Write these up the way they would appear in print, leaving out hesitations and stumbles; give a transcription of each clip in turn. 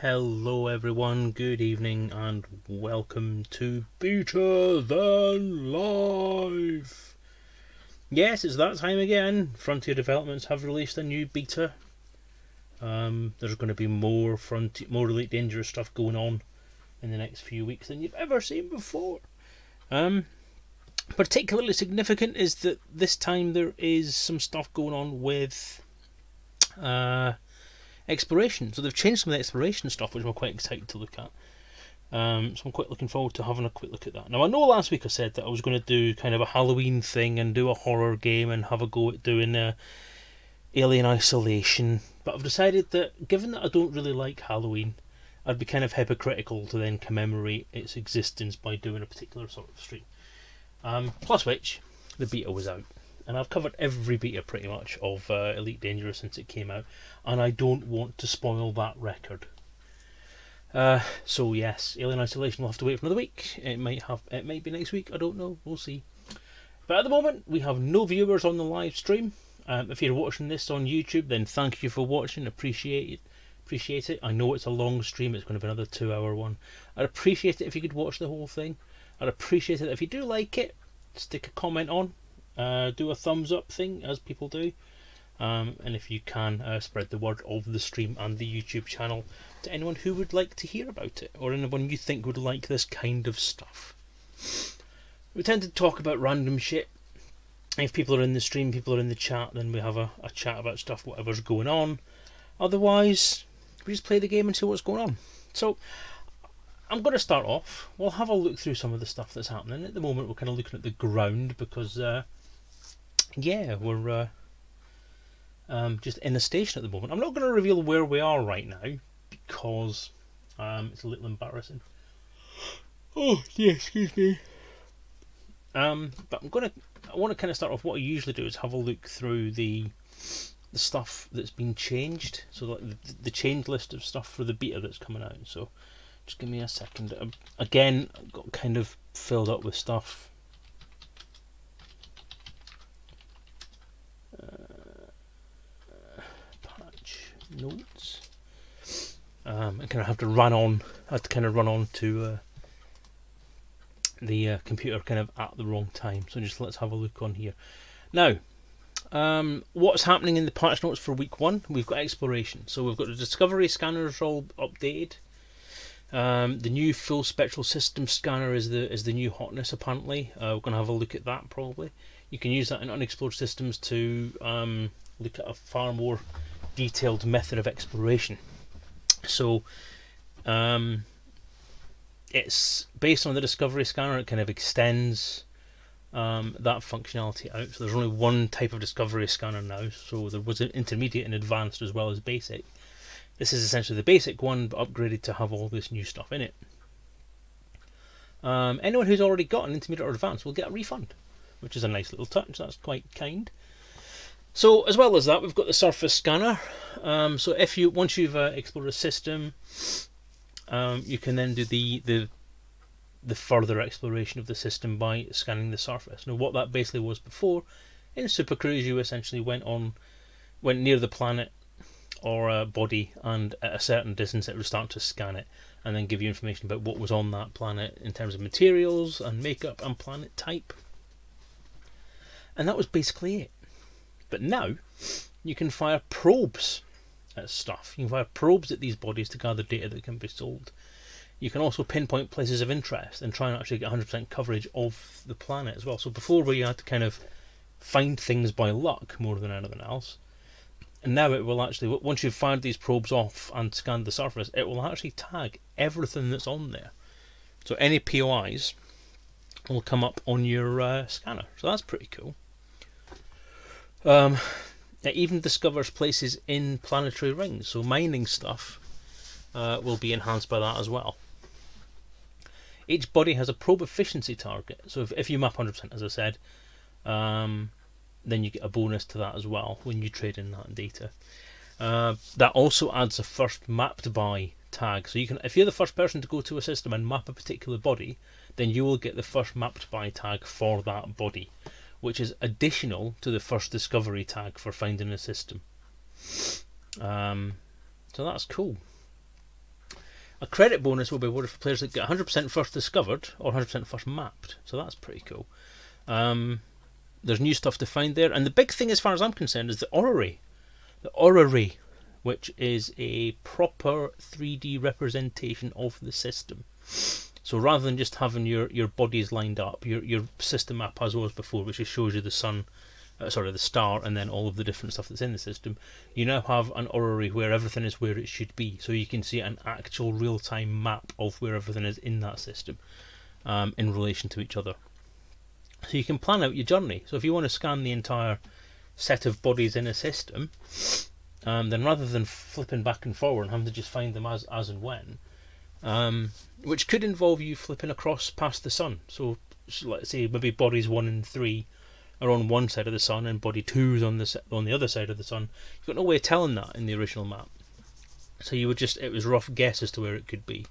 Hello everyone, good evening and welcome to Better Than Live. Yes, it's that time again. Frontier Developments have released a new beta. There's going to be more Elite Dangerous stuff going on in the next few weeks than you've ever seen before. Particularly significant is that this time there is some stuff going on with exploration. So they've changed some of the exploration stuff, which I'm quite excited to look at. So I'm quite looking forward to having a quick look at that. Now I know last week I said that I was going to do kind of a Halloween thing and do a horror game and have a go at doing Alien Isolation, but I've decided that given that I don't really like Halloween, I'd be kind of hypocritical to then commemorate its existence by doing a particular sort of stream. Plus which, the beta was out. And I've covered every beta pretty much of Elite Dangerous since it came out, and I don't want to spoil that record. So yes, Alien Isolation will have to wait for another week. It might be next week. I don't know. We'll see. But at the moment, we have no viewers on the live stream. If you're watching this on YouTube, then thank you for watching. Appreciate it. I know it's a long stream. It's going to be another 2-hour one. I'd appreciate it if you could watch the whole thing. I'd appreciate it if you do like it. Stick a comment on. Do a thumbs up thing, as people do, and if you can, spread the word of the stream and the YouTube channel to anyone who would like to hear about it, or anyone you think would like this kind of stuff. We tend to talk about random shit. If people are in the stream, people are in the chat, then we have a chat about stuff, whatever's going on. Otherwise, we just play the game and see what's going on. So, I'm going to start off. We'll have a look through some of the stuff that's happening. At the moment, we're kind of looking at the ground because yeah, we're just in a station at the moment. I'm not going to reveal where we are right now because it's a little embarrassing. Oh, yeah, excuse me. But I want to kind of start off. What I usually do is have a look through the stuff that's been changed. So like the change list of stuff for the beta that's coming out. So just give me a second. Again, I got kind of filled up with stuff. Notes. I kind of have to run on. I had to kind of run on to the computer kind of at the wrong time. So just let's have a look on here. Now, what's happening in the patch notes for week 1? We've got exploration. So we've got the discovery scanners all updated. The new full spectral system scanner is the new hotness apparently. We're going to have a look at that probably. You can use that in unexplored systems to look at a far more detailed method of exploration. So it's based on the discovery scanner. It kind of extends that functionality out. So there's only one type of discovery scanner now. So there was an intermediate and advanced as well as basic. This is essentially the basic one, but upgraded to have all this new stuff in it. Anyone who's already got an intermediate or advanced will get a refund, which is a nice little touch. That's quite kind. So as well as that, we've got the surface scanner. So if once you've explored a system, you can then do the further exploration of the system by scanning the surface. Now, what that basically was before, in Super Cruise, you essentially went near the planet or a body, and at a certain distance, it would start to scan it and then give you information about what was on that planet in terms of materials and makeup and planet type. And that was basically it. But now, you can fire probes at stuff. You can fire probes at these bodies to gather data that can be sold. You can also pinpoint places of interest and try and actually get 100% coverage of the planet as well. So before, where you had to kind of find things by luck more than anything else, and now it will actually, once you've fired these probes off and scanned the surface, it will actually tag everything that's on there. So any POIs will come up on your scanner. So that's pretty cool. It even discovers places in planetary rings, so mining stuff will be enhanced by that as well. Each body has a probe efficiency target, so if you map 100%, as I said, then you get a bonus to that as well when you trade in that data. That also adds a first mapped by tag, so you can, if you're the first person to go to a system and map a particular body, then you will get the first mapped by tag for that body, which is additional to the first discovery tag for finding a system. So that's cool. A credit bonus will be awarded for players that get 100% first discovered or 100% first mapped. So that's pretty cool. There's new stuff to find there. And the big thing as far as I'm concerned is the orrery. The orrery, which is a proper 3D representation of the system. So rather than just having your bodies lined up, your system map as was before, which just shows you the sun, the star, and then all of the different stuff that's in the system, you now have an orrery where everything is where it should be. So you can see an actual real-time map of where everything is in that system in relation to each other. So you can plan out your journey. So if you want to scan the entire set of bodies in a system, then rather than flipping back and forward and having to just find them as and when, which could involve you flipping across past the sun. So let's say maybe bodies 1 and 3 are on one side of the sun and body 2 is on the other side of the sun. You've got no way of telling that in the original map. So it was rough guess as to where it could be.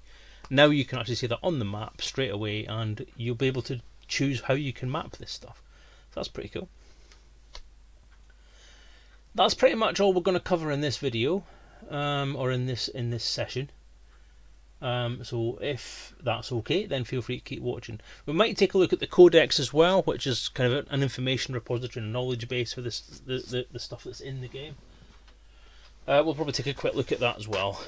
Now you can actually see that on the map straight away, and you'll be able to choose how you can map this stuff. So that's pretty cool. That's pretty much all we're going to cover in this video, or in this session. So if that's okay, then feel free to keep watching. We might take a look at the codex as well, which is kind of an information repository and knowledge base for this the stuff that's in the game. We'll probably take a quick look at that as well.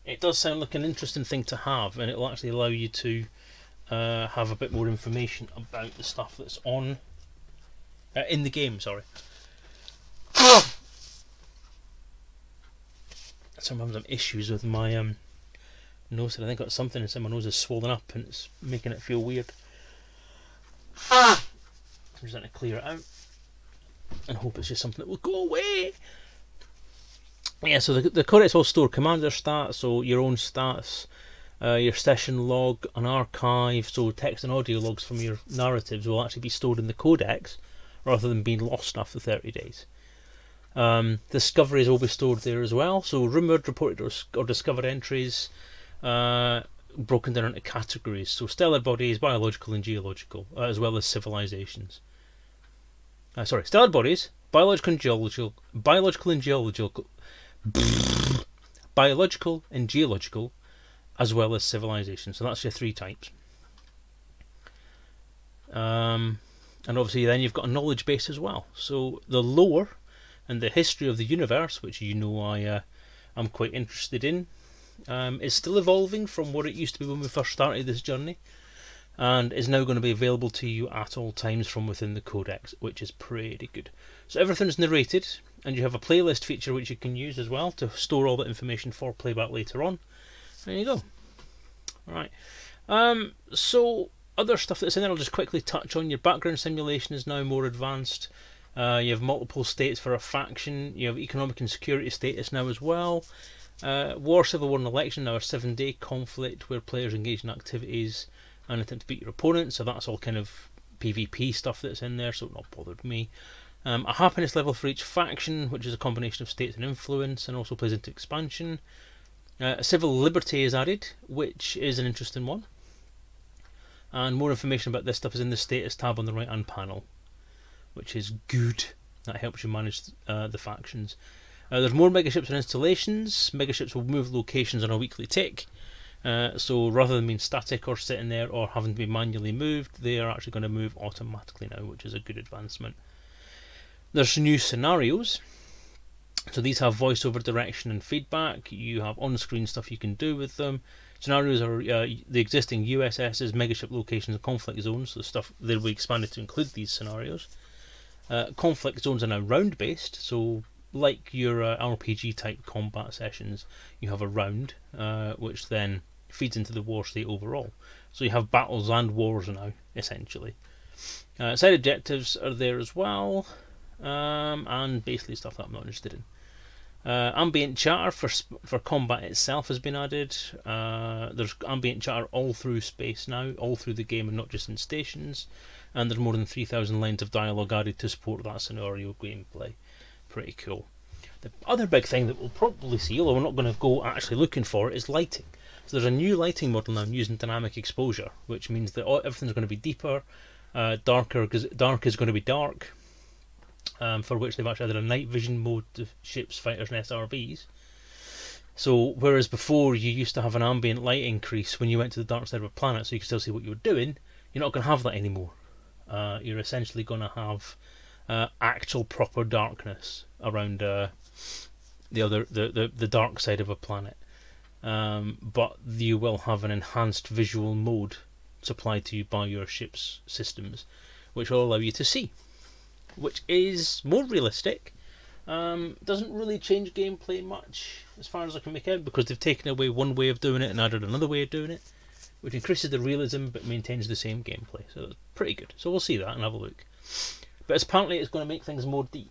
It does sound like an interesting thing to have, and it will actually allow you to have a bit more information about the stuff that's on in the game. Sorry. Sometimes I'm issues with my nose, and I think I've got something inside my nose is swollen up and it's making it feel weird. I'm just going to clear it out and hope it's just something that will go away. Yeah, so the codex will store commander stats, so your own stats, your session log, an archive, so text and audio logs from your narratives will actually be stored in the codex rather than being lost after 30 days. Discoveries will be stored there as well, so rumoured, reported or discovered entries broken down into categories, so stellar bodies, biological and geological, as well as civilizations. Stellar bodies, biological and geological, as well as civilizations. So that's your 3 types. And obviously then you've got a knowledge base as well, so the lore and the history of the universe, which you know I'm quite interested in, is still evolving from what it used to be when we first started this journey, and is now going to be available to you at all times from within the codex, which is pretty good. So everything's narrated, and you have a playlist feature which you can use as well to store all that information for playback later on. There you go. Alright, so other stuff that's in there I'll just quickly touch on. Your background simulation is now more advanced. You have multiple states for a faction. You have economic and security status now as well. War, civil war and election now a 7-day conflict where players engage in activities and attempt to beat your opponent, so that's all kind of PvP stuff that's in there, so it not bothered me. A happiness level for each faction, which is a combination of states and influence, and also plays into expansion. Civil liberty is added, which is an interesting one. And more information about this stuff is in the status tab on the right hand panel, which is good. That helps you manage the factions. There's more megaships and installations. Megaships will move locations on a weekly tick. So rather than being static or sitting there or having to be manually moved, they are actually going to move automatically now, which is a good advancement. There's new scenarios. So these have voiceover direction and feedback. You have on-screen stuff you can do with them. Scenarios are the existing USS's, megaship locations and conflict zones. So stuff they'll be expanded to include these scenarios. Conflict zones are now round-based, so like your RPG type combat sessions, you have a round, which then feeds into the war state overall. So you have battles and wars now, essentially. Side objectives are there as well, and basically stuff that I'm not interested in. Ambient chatter for combat itself has been added. There's ambient chatter all through space now, all through the game and not just in stations. And there's more than 3,000 lines of dialogue added to support that scenario gameplay. Pretty cool. The other big thing that we'll probably see, although we're not going to go actually looking for it, is lighting. So there's a new lighting model now using dynamic exposure, which means that everything's going to be deeper, darker, because dark is going to be dark, for which they've actually added a night vision mode to ships, fighters and SRBs. So whereas before you used to have an ambient light increase when you went to the dark side of a planet so you could still see what you were doing, you're not going to have that anymore. You're essentially going to have actual proper darkness around the dark side of a planet. But you will have an enhanced visual mode supplied to you by your ship's systems, which will allow you to see, which is more realistic. Doesn't really change gameplay much as far as I can make out, because they've taken away one way of doing it and added another way of doing it, which increases the realism but maintains the same gameplay. So that's pretty good. So we'll see that and have a look. But apparently it's going to make things more deeper.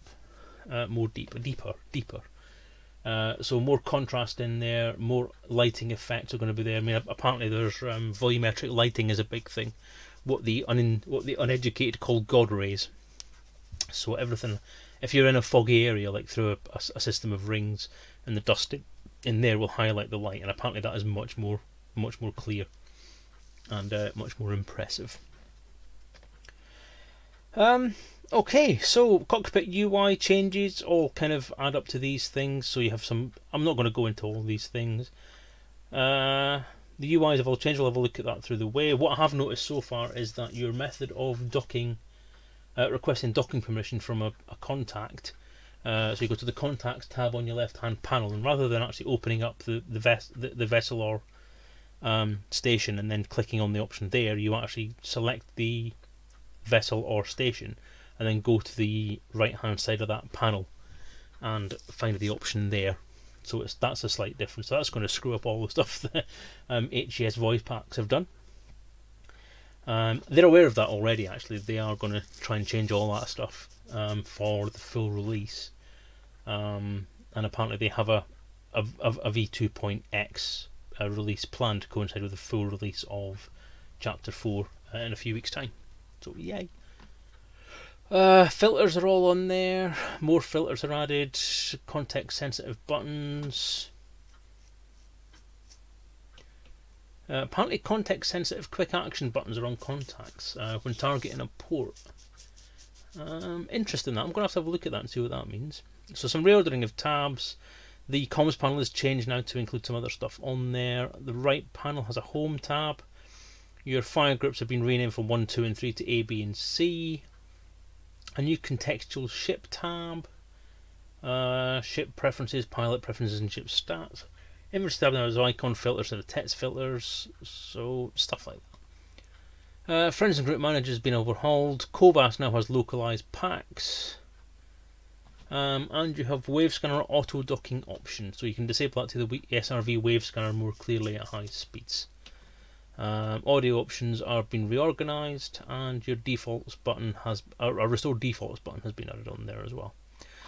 So more contrast in there, more lighting effects are going to be there. I mean, apparently there's volumetric lighting is a big thing. What the uneducated call God rays. So everything, if you're in a foggy area, like through a system of rings, and the dust in there will highlight the light, and apparently that is much more clear and much more impressive. Okay, so cockpit UI changes all kind of add up to these things. So you have some. I'm not going to go into all these things. The UIs have all changed. We'll have a look at that through the way. What I have noticed so far is that your method of docking, requesting docking permission from a contact. So you go to the contacts tab on your left-hand panel, and rather than actually opening up the vessel or station and then clicking on the option there, you actually select the vessel or station and then go to the right-hand side of that panel and find the option there. So that's a slight difference. So that's going to screw up all the stuff that HES voice packs have done. They're aware of that already. Actually, they are going to try and change all that stuff for the full release, and apparently they have a V2.X release planned to coincide with the full release of Chapter 4 in a few weeks' time. So yay! Filters are all on there. More filters are added. Context-sensitive buttons. Apparently context-sensitive quick action buttons are on contacts when targeting a port. Interesting that. I'm going to have a look at that and see what that means. So some reordering of tabs. The comms panel has changed now to include some other stuff on there. The right panel has a home tab. Your fire groups have been renamed from 1, 2 and 3 to A, B and C. A new contextual ship tab. Ship preferences, pilot preferences and ship stats. Inventory tab now has icon filters and text filters, so stuff like that. Friends and group manager has been overhauled. Cobas now has localized packs. And you have wave scanner auto docking option, so you can disable that to the SRV wave scanner more clearly at high speeds. Audio options are being reorganized, and your defaults button has a restore defaults button has been added on there as well.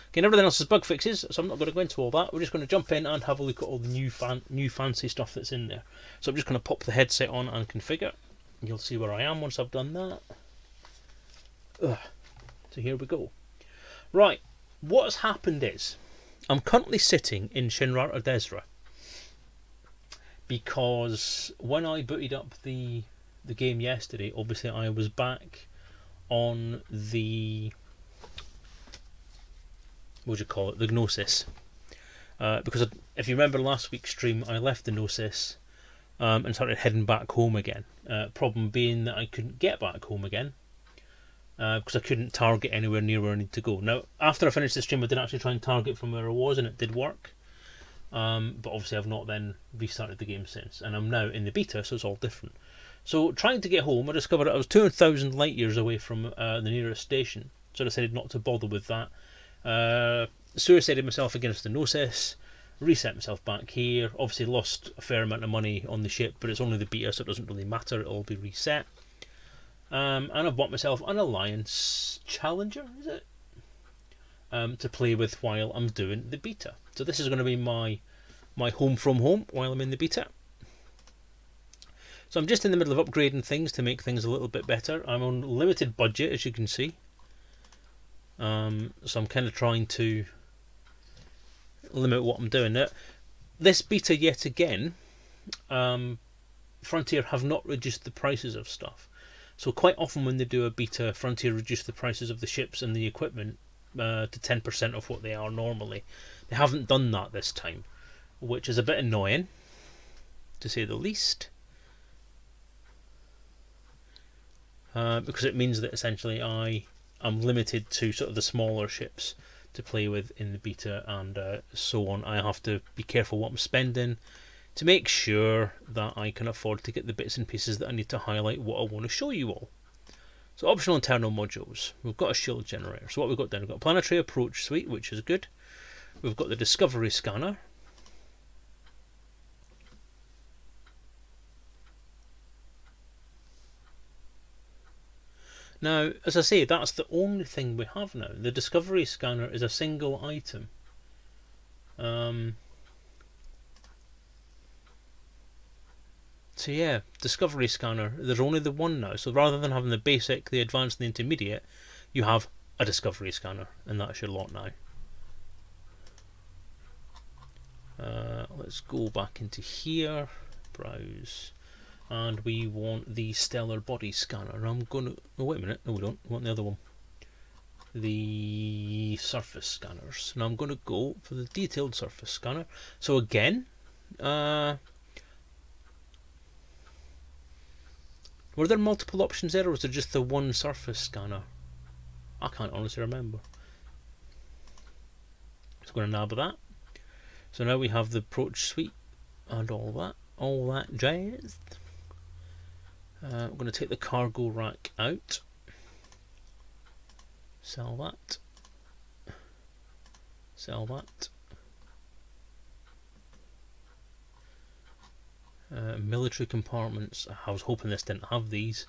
Okay, and everything else is bug fixes, so I'm not going to go into all that. We're just going to jump in and have a look at all the new fancy stuff that's in there. So I'm just going to pop the headset on and configure. You'll see where I am once I've done that. So here we go. Right, what has happened is I'm currently sitting in Shinrarta Desra, because when I booted up the game yesterday, obviously I was back on the the Gnosis, because if you remember last week's stream, I left the Gnosis and started heading back home again. Problem being that I couldn't get back home again because I couldn't target anywhere near where I need to go. Now, after I finished the stream, I did actually try and target from where I was, and it did work. But obviously I've not then restarted the game since, and I'm now in the beta, so it's all different. So trying to get home, I discovered I was 2,000 light years away from the nearest station, so I decided not to bother with that. Suicided myself against the Gnosis, reset myself back here. Obviously lost a fair amount of money on the ship, but it's only the beta, so it doesn't really matter, it'll be reset. And I've bought myself an Alliance Challenger, is it? To play with while I'm doing the beta. So this is going to be my home from home while I'm in the beta. So I'm just in the middle of upgrading things to make things a little bit better. I'm on limited budget, as you can see. So I'm kind of trying to limit what I'm doing. Now, this beta yet again, Frontier have not reduced the prices of stuff. So quite often when they do a beta, Frontier reduce the prices of the ships and the equipment to 10% of what they are normally. They haven't done that this time. which is a bit annoying, to say the least. Because it means that essentially I am limited to sort of the smaller ships to play with in the beta, and so on. I have to be careful what I'm spending to make sure that I can afford to get the bits and pieces that I need to highlight what I want to show you all. So optional internal modules. We've got a shield generator. So what we've got then, we've got a planetary approach suite, which is good. We've got the discovery scanner. Now, as I say, that's the only thing we have now. The discovery scanner is a single item. So yeah, discovery scanner, there's only the one now. So rather than having the basic, the advanced and the intermediate, you have a discovery scanner, and that's your lot now. Let's go back into here, browse, and we want the stellar body scanner. And I'm gonna, oh wait a minute, no we don't, we want the other one, the surface scanners. Now I'm going to go for the detailed surface scanner. So again, were there multiple options there, or was there just the one surface scanner? I can't honestly remember. So I'm going to nab that. So now we have the approach suite and all that jazz. I'm going to take the cargo rack out. Sell that. Sell that. Military compartments. I was hoping this didn't have these.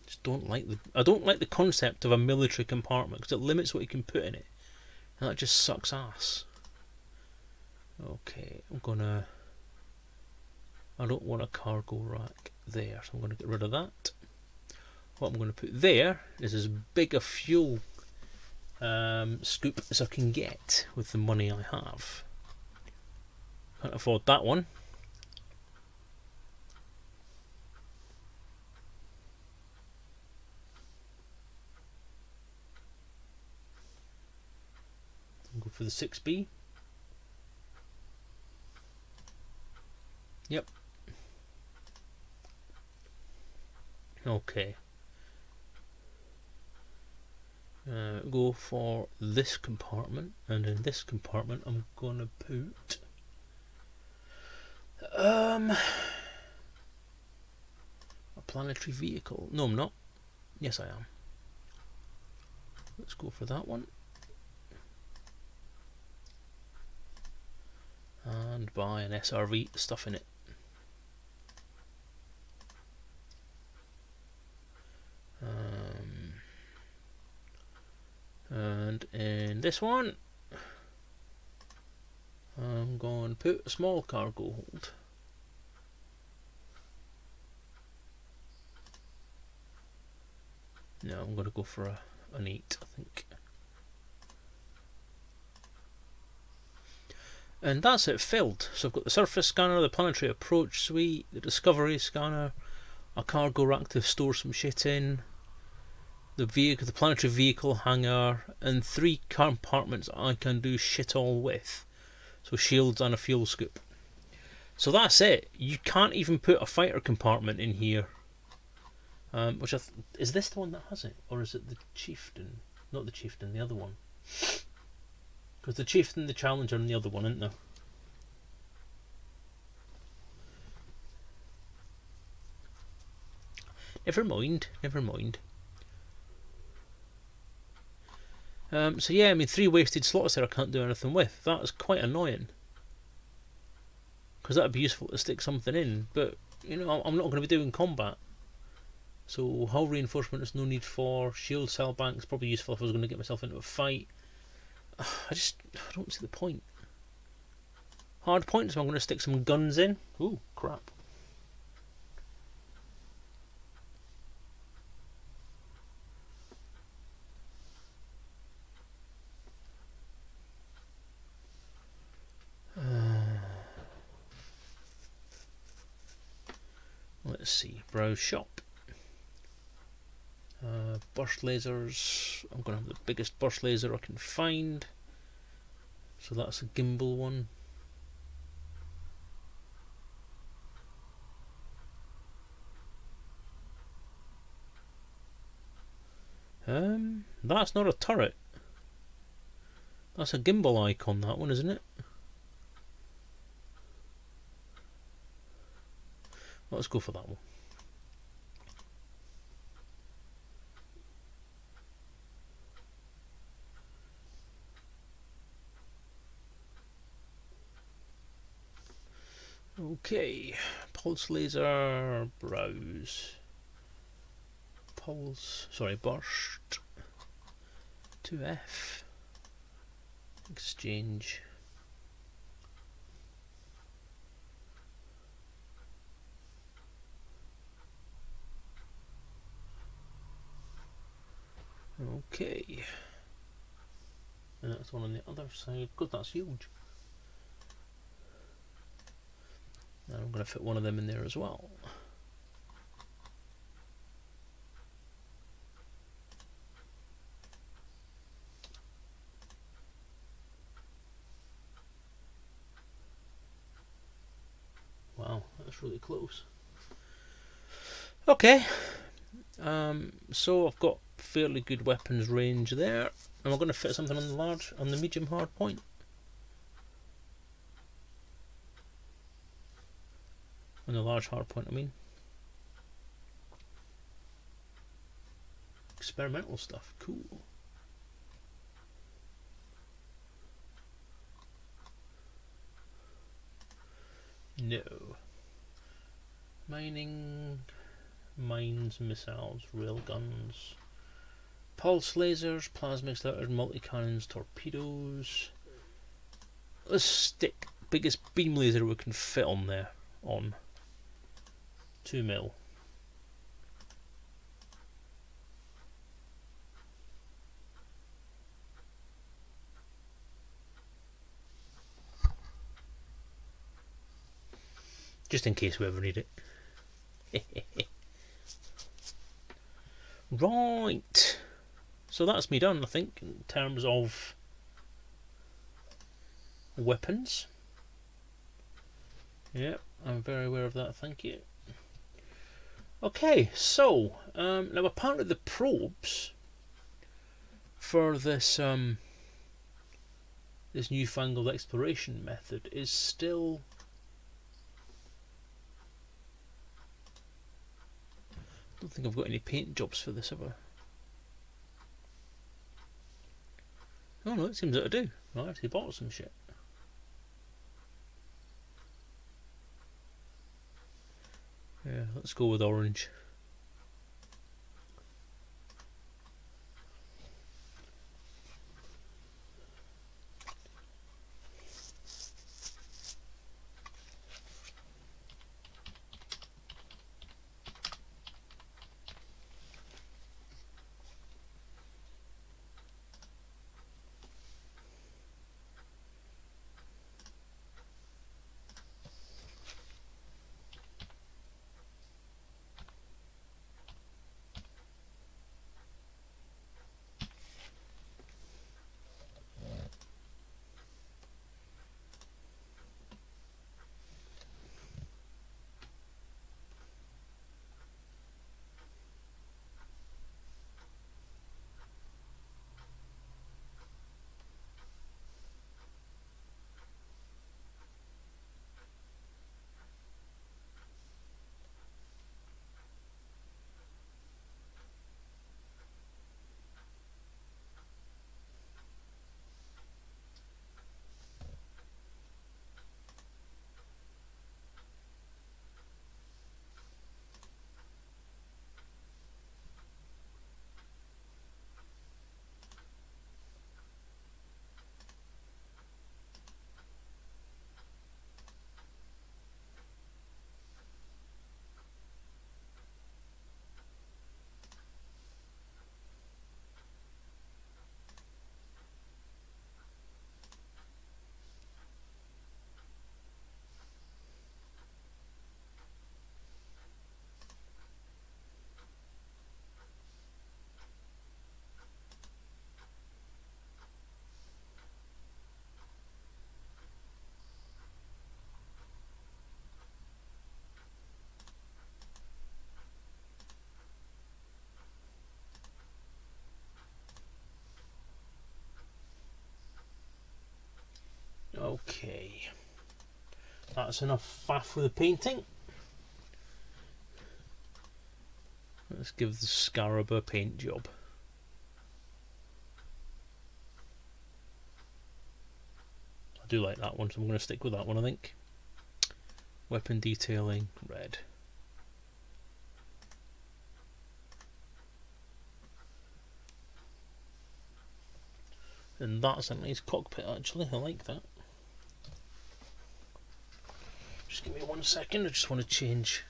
Just don't like the. I don't like the concept of a military compartment because it limits what you can put in it, and that just sucks ass. Okay, I'm gonna. I don't want a cargo rack there, so I'm gonna get rid of that. What I'm going to put there is as big a fuel scoop as I can get with the money I have. Can't afford that one. I'll go for the 6B. Yep. Okay. Go for this compartment, and in this compartment I'm gonna put a planetary vehicle. No, I'm not. Yes, I am. Let's go for that one and buy an SRV stuff in it. And in this one I'm going to put a small cargo hold. No, I'm going to go for an 8, I think. And that's it filled. So I've got the surface scanner, the planetary approach suite, the discovery scanner, a cargo rack to store some shit in, the vehicle, the planetary vehicle hangar, and 3 compartments I can do shit all with. So shields and a fuel scoop. So that's it. You can't even put a fighter compartment in here. Which is this the one that has it, or is it the chieftain? Not the chieftain, the other one. Because the chieftain, the challenger, and the other one, isn't there? Never mind. Never mind. So yeah, I mean 3 wasted slots there I can't do anything with. That is quite annoying. Because that would be useful to stick something in, but you know I'm not going to be doing combat. So hull reinforcement is no need for. Shield cell banks probably useful if I was going to get myself into a fight. I don't see the point. Hard point, so I'm going to stick some guns in. Ooh, crap. Let's see, browse shop. Burst lasers. I'm going to have the biggest burst laser I can find. So that's a gimbal one. That's not a turret. That's a gimbal icon, that one, isn't it? Let's go for that one. Okay, pulse laser, browse, burst, 2F, exchange. Okay, and that's one on the other side, because that's huge. Now I'm going to fit one of them in there as well. Wow, that's really close. Okay, so I've got fairly good weapons range there, and we're going to fit something on the medium hard point. On the large hard point, I mean. Experimental stuff, cool. No. Mining, mines, missiles, railguns, pulse lasers, plasma accelerators, multi-cannons, torpedoes. Let's stick biggest beam laser we can fit on there, on 2 mil. Just in case we ever need it. Right. So that's me done, I think, in terms of weapons. Yep, I'm very aware of that, thank you. Okay, so now apparently the probes for this this newfangled exploration method is still I don't think I've got any paint jobs for this ever. Oh no, it seems that I do. I actually bought some shit. Yeah, let's go with orange. Okay, that's enough faff with the painting. Let's give the scarab a paint job. I do like that one, so I'm going to stick with that one, I think. Weapon detailing, red. And that's a nice cockpit actually, I like that. Just give me 1 second, I just want to change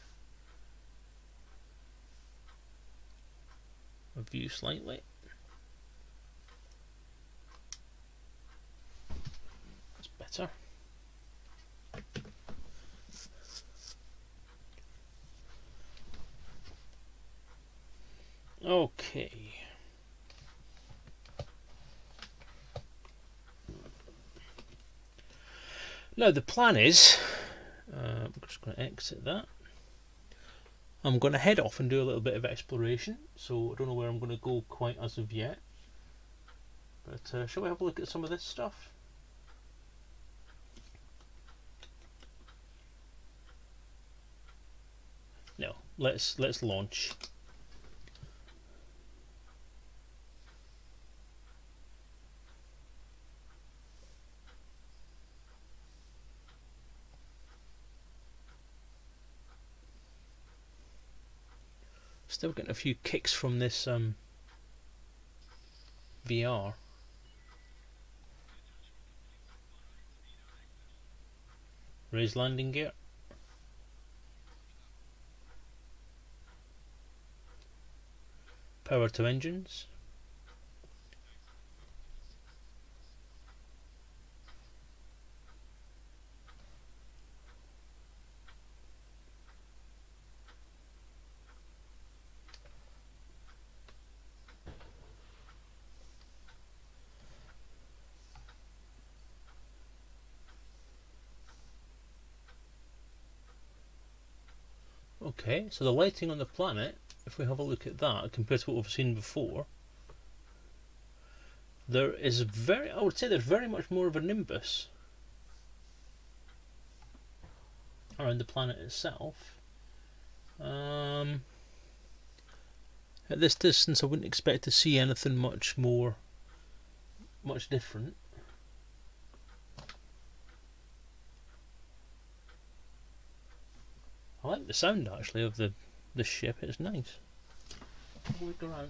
my view slightly. That's better. Okay. Now the plan is, I'm just going to exit that. I'm going to head off and do a little bit of exploration, so I don't know where I'm going to go quite as of yet. But shall we have a look at some of this stuff? No, let's launch. Still getting a few kicks from this VR. Raise landing gear. Power to engines. Okay, so the lighting on the planet, if we have a look at that compared to what we've seen before, there is I would say there's very much more of a nimbus around the planet itself. At this distance I wouldn't expect to see anything much different. I like the sound actually of the ship, it's nice. Have a look around.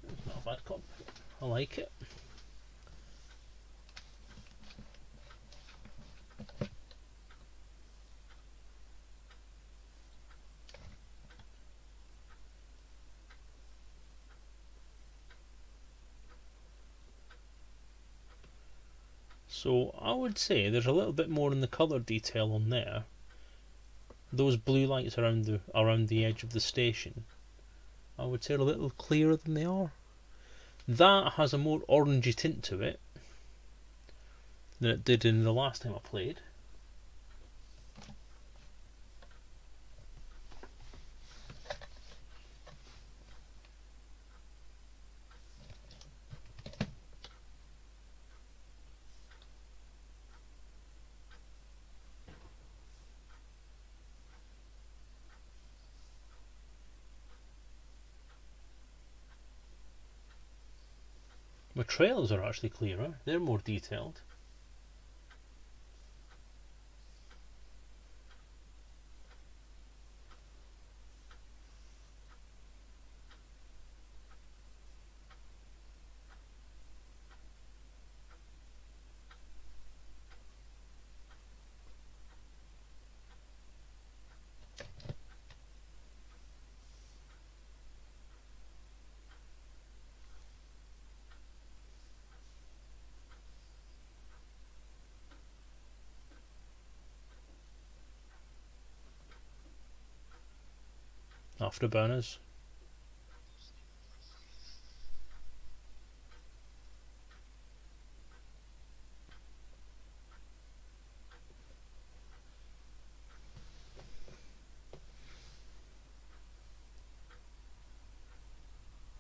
It's not a bad cockpit. I like it. So I would say there's a little bit more in the colour detail on there. Those blue lights around the edge of the station, I would say are a little clearer than they are. That has a more orangey tint to it than it did in the last time I played. My trails are actually clearer, they're more detailed. Afterburners.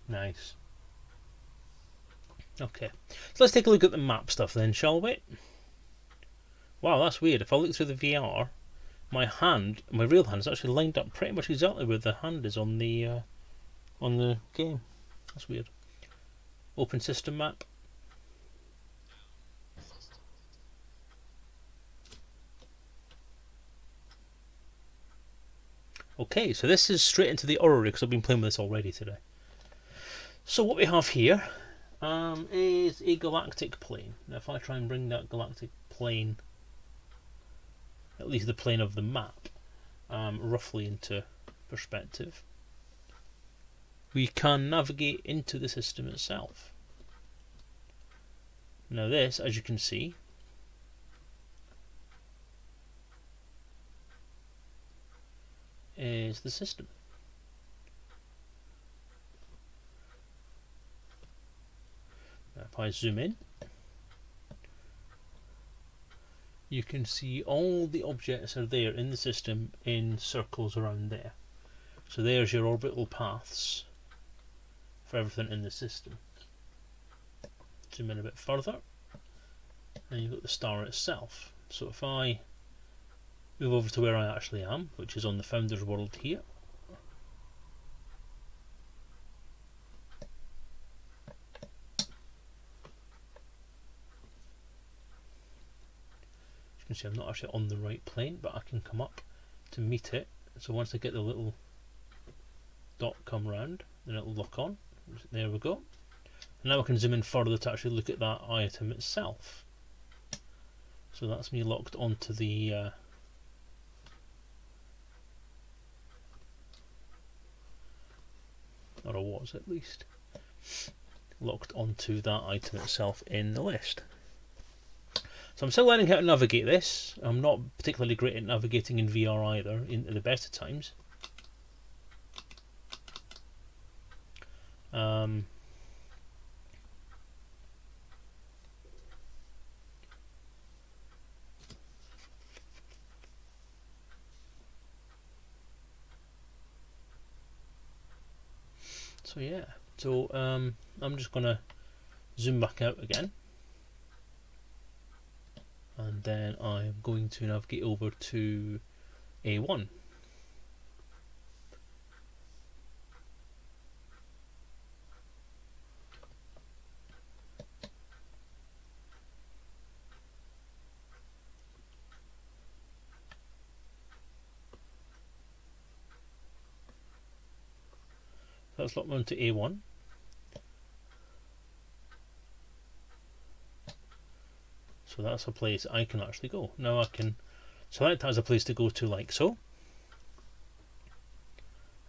Nice. Okay, so let's take a look at the map stuff then, shall we? Wow, that's weird. If I look through the VR, my real hand is actually lined up pretty much exactly where the hand is on the game. That's weird. Open system map. Okay, so this is straight into the orrery because I've been playing with this already today. So what we have here is a galactic plane. Now if I try and bring that galactic plane, at least the plane of the map, roughly into perspective, we can navigate into the system itself. Now this, as you can see, is the system. Now if I zoom in, you can see all the objects are there in the system in circles around there. So there's your orbital paths for everything in the system. Zoom in a bit further, and you've got the star itself. So if I move over to where I actually am, which is on the Founder's World here, you can see I'm not actually on the right plane, but I can come up to meet it. So once I get the little dot come round, then it'll lock on. There we go. And now I can zoom in further to actually look at that item itself. So that's me locked onto the or I was at least locked onto that item itself in the list. So I'm still learning how to navigate this. I'm not particularly great at navigating in VR either, in the better times. So yeah, so I'm just gonna zoom back out again, and then I'm going to navigate over to A1. Let's lock on to A1. So that's a place I can actually go. Now I can select that as a place to go to like so.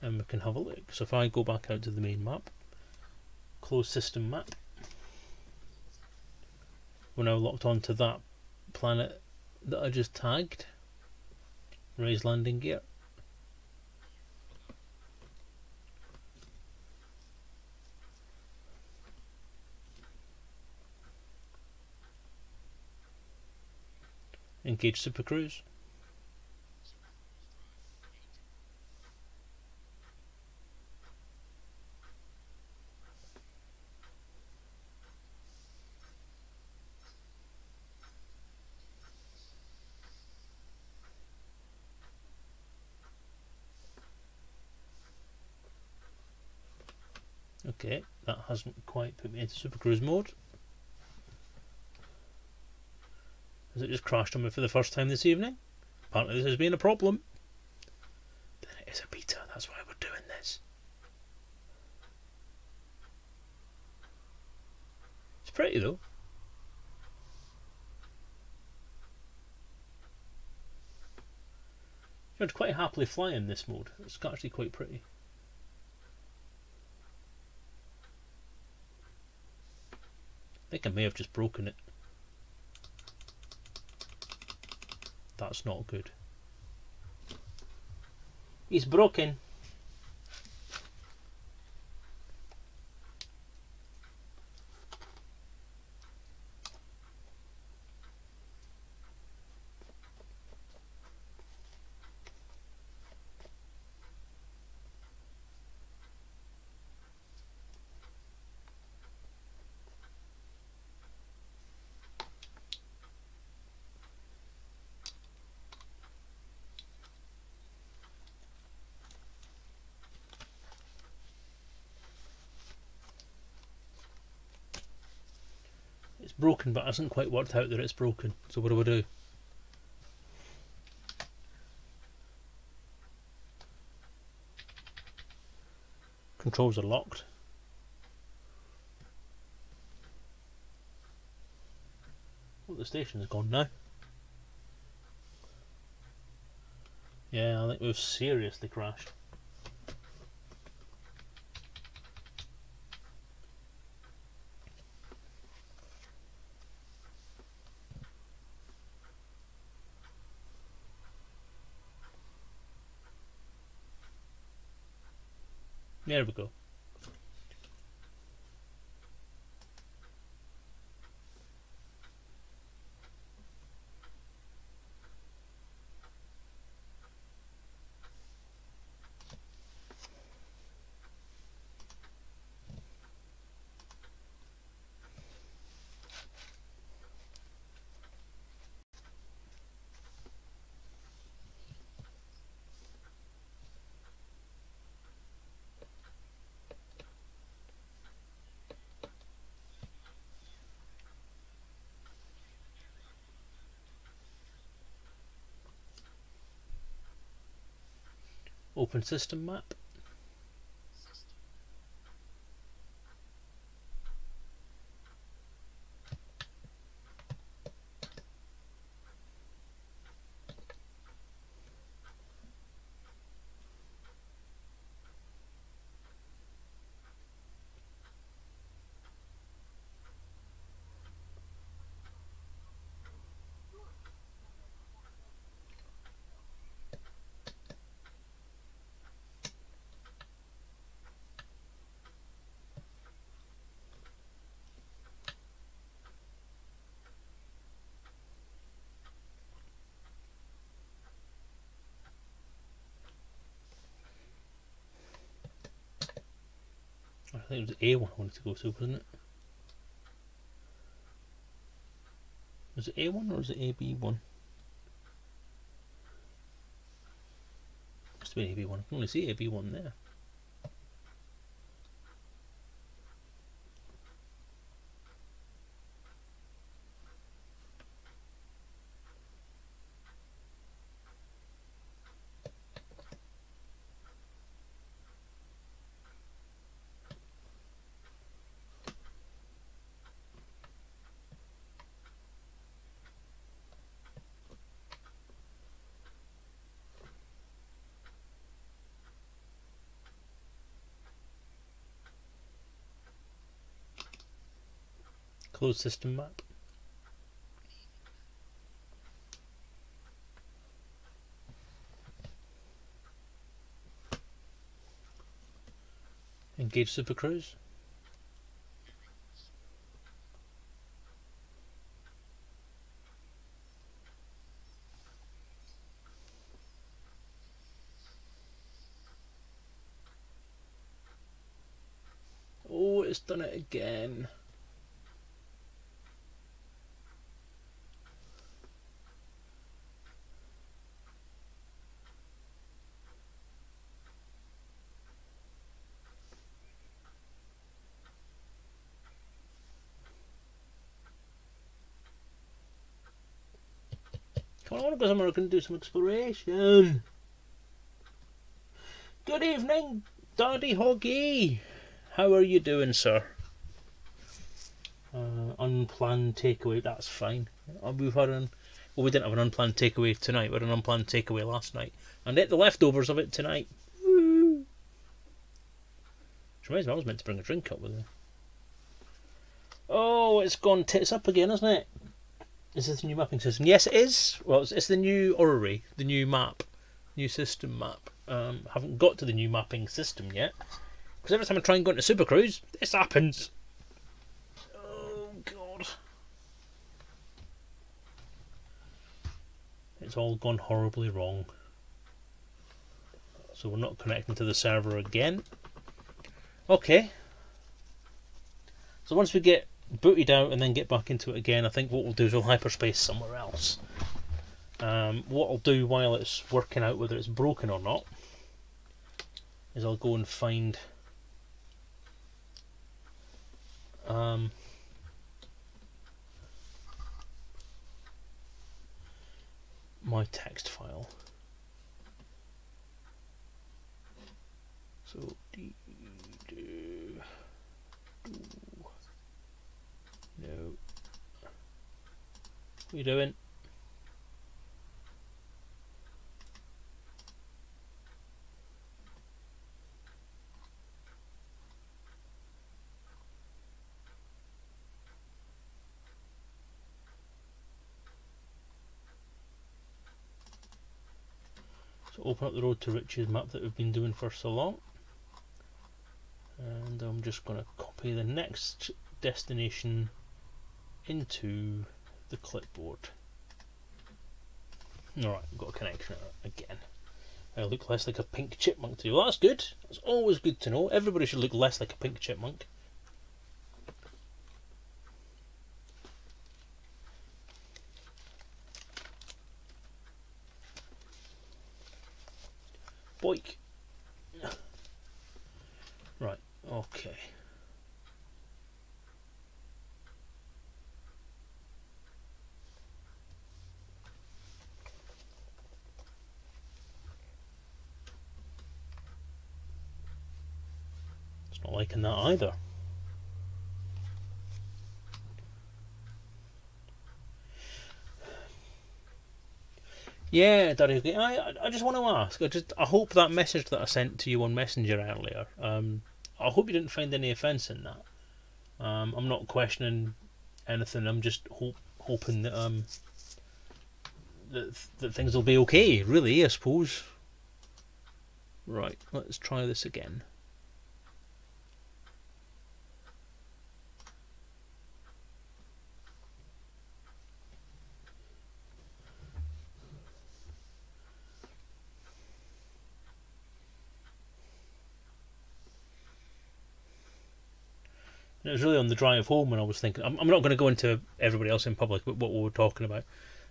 And we can have a look. So if I go back out to the main map, close system map, we're now locked onto that planet that I just tagged. Raise landing gear. Engage Super Cruise. Okay, that hasn't quite put me into Super Cruise mode. Has it just crashed on me for the first time this evening? Apparently this has been a problem. Then it is a beta, that's why we're doing this. It's pretty though. I'd quite happily fly in this mode. It's actually quite pretty. I think I may have just broken it. That's not good. He's broken. It's broken, but it hasn't quite worked out that it's broken. So what do I do? Controls are locked. Oh, the station's gone now. Yeah, I think we've seriously crashed. There we go. Open system map. I think it was A1 I wanted to go to, wasn't it? Was it A1 or was it AB1? Must have been AB1. I can only see AB1 there. Closed system map. Engage Super Cruise. Oh, it's done it again. Come on, because I'm going to do some exploration. Good evening, Daddy Hoggy. How are you doing, sir? Unplanned takeaway, that's fine. We've had well, we didn't have an unplanned takeaway tonight, we had an unplanned takeaway last night. And ate the leftovers of it tonight. Woo! Which reminds me, I was meant to bring a drink up with me. Oh, it's gone tits up again, isn't it? Is this the new mapping system? Yes, it is. Well, it's the new orrery, the new map, new system map. Haven't got to the new mapping system yet. Because every time I try and go into Super Cruise, this happens. Oh, God. It's all gone horribly wrong. So we're not connecting to the server again. Okay. So once we get booted out and then get back into it again, I think what we'll do is we'll hyperspace somewhere else. What I'll do while it's working out whether it's broken or not is I'll go and find my text file. So no. What are you doing? So open up the Road to Riches map that we've been doing for so long, and I'm just going to copy the next destination into the clipboard. Alright, I've got a connection again. I look less like a pink chipmunk to you. Well, that's good. That's always good to know. Everybody should look less like a pink chipmunk. Boink. Right, okay. It's not liking that either. Yeah, Daddy, I just want to ask. I hope that message that I sent to you on Messenger earlier. I hope you didn't find any offence in that. I'm not questioning anything. I'm just hoping that that things will be okay. Really, I suppose. Right, let's try this again. And it was really on the drive home when I was thinking. I'm not going to go into everybody else in public, but what we were talking about.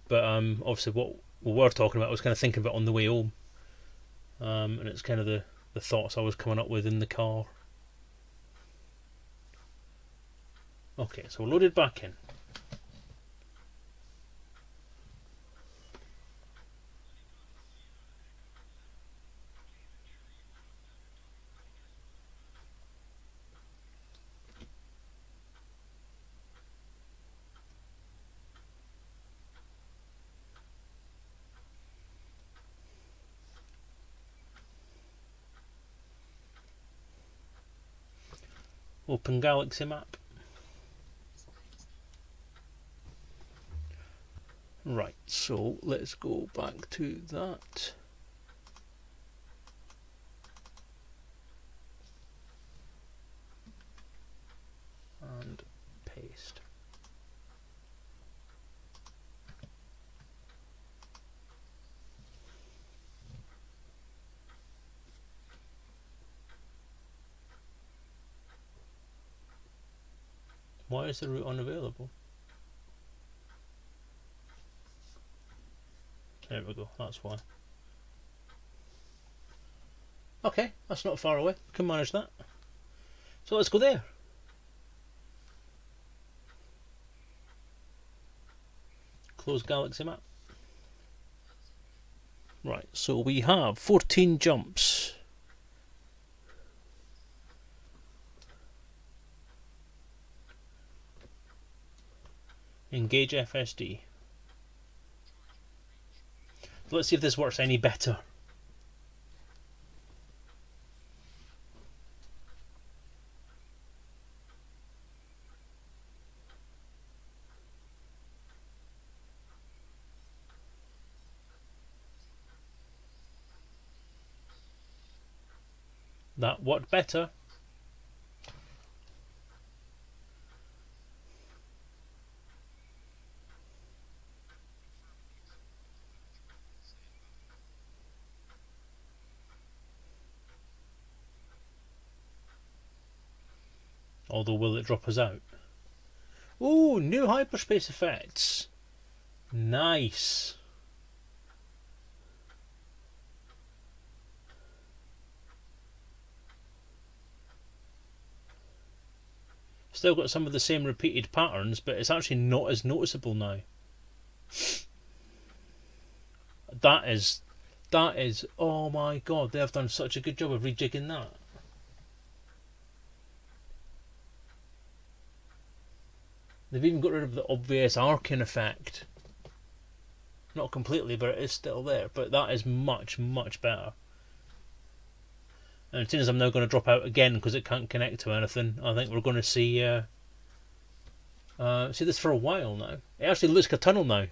But obviously, what we were talking about, I was kind of thinking about on the way home, and it's kind of the thoughts I was coming up with in the car. Okay, so we're loaded back in. Open Galaxy map. Right, so let's go back to that. And paste. Why is the route unavailable? There we go, that's why. Okay, that's not far away. We can manage that. So let's go there. Close Galaxy map. Right, so we have 14 jumps. Engage FSD. Let's see if this works any better. That worked better. Although, will it drop us out? Ooh, new hyperspace effects. Nice. Still got some of the same repeated patterns, but it's actually not as noticeable now. That is, oh my god, they have done such a good job of rejigging that. They've even got rid of the obvious arcing effect. Not completely, but it is still there. But that is much, much better. And as soon as I'm now going to drop out again because it can't connect to anything, I think we're going to see this for a while now. It actually looks like a tunnel now,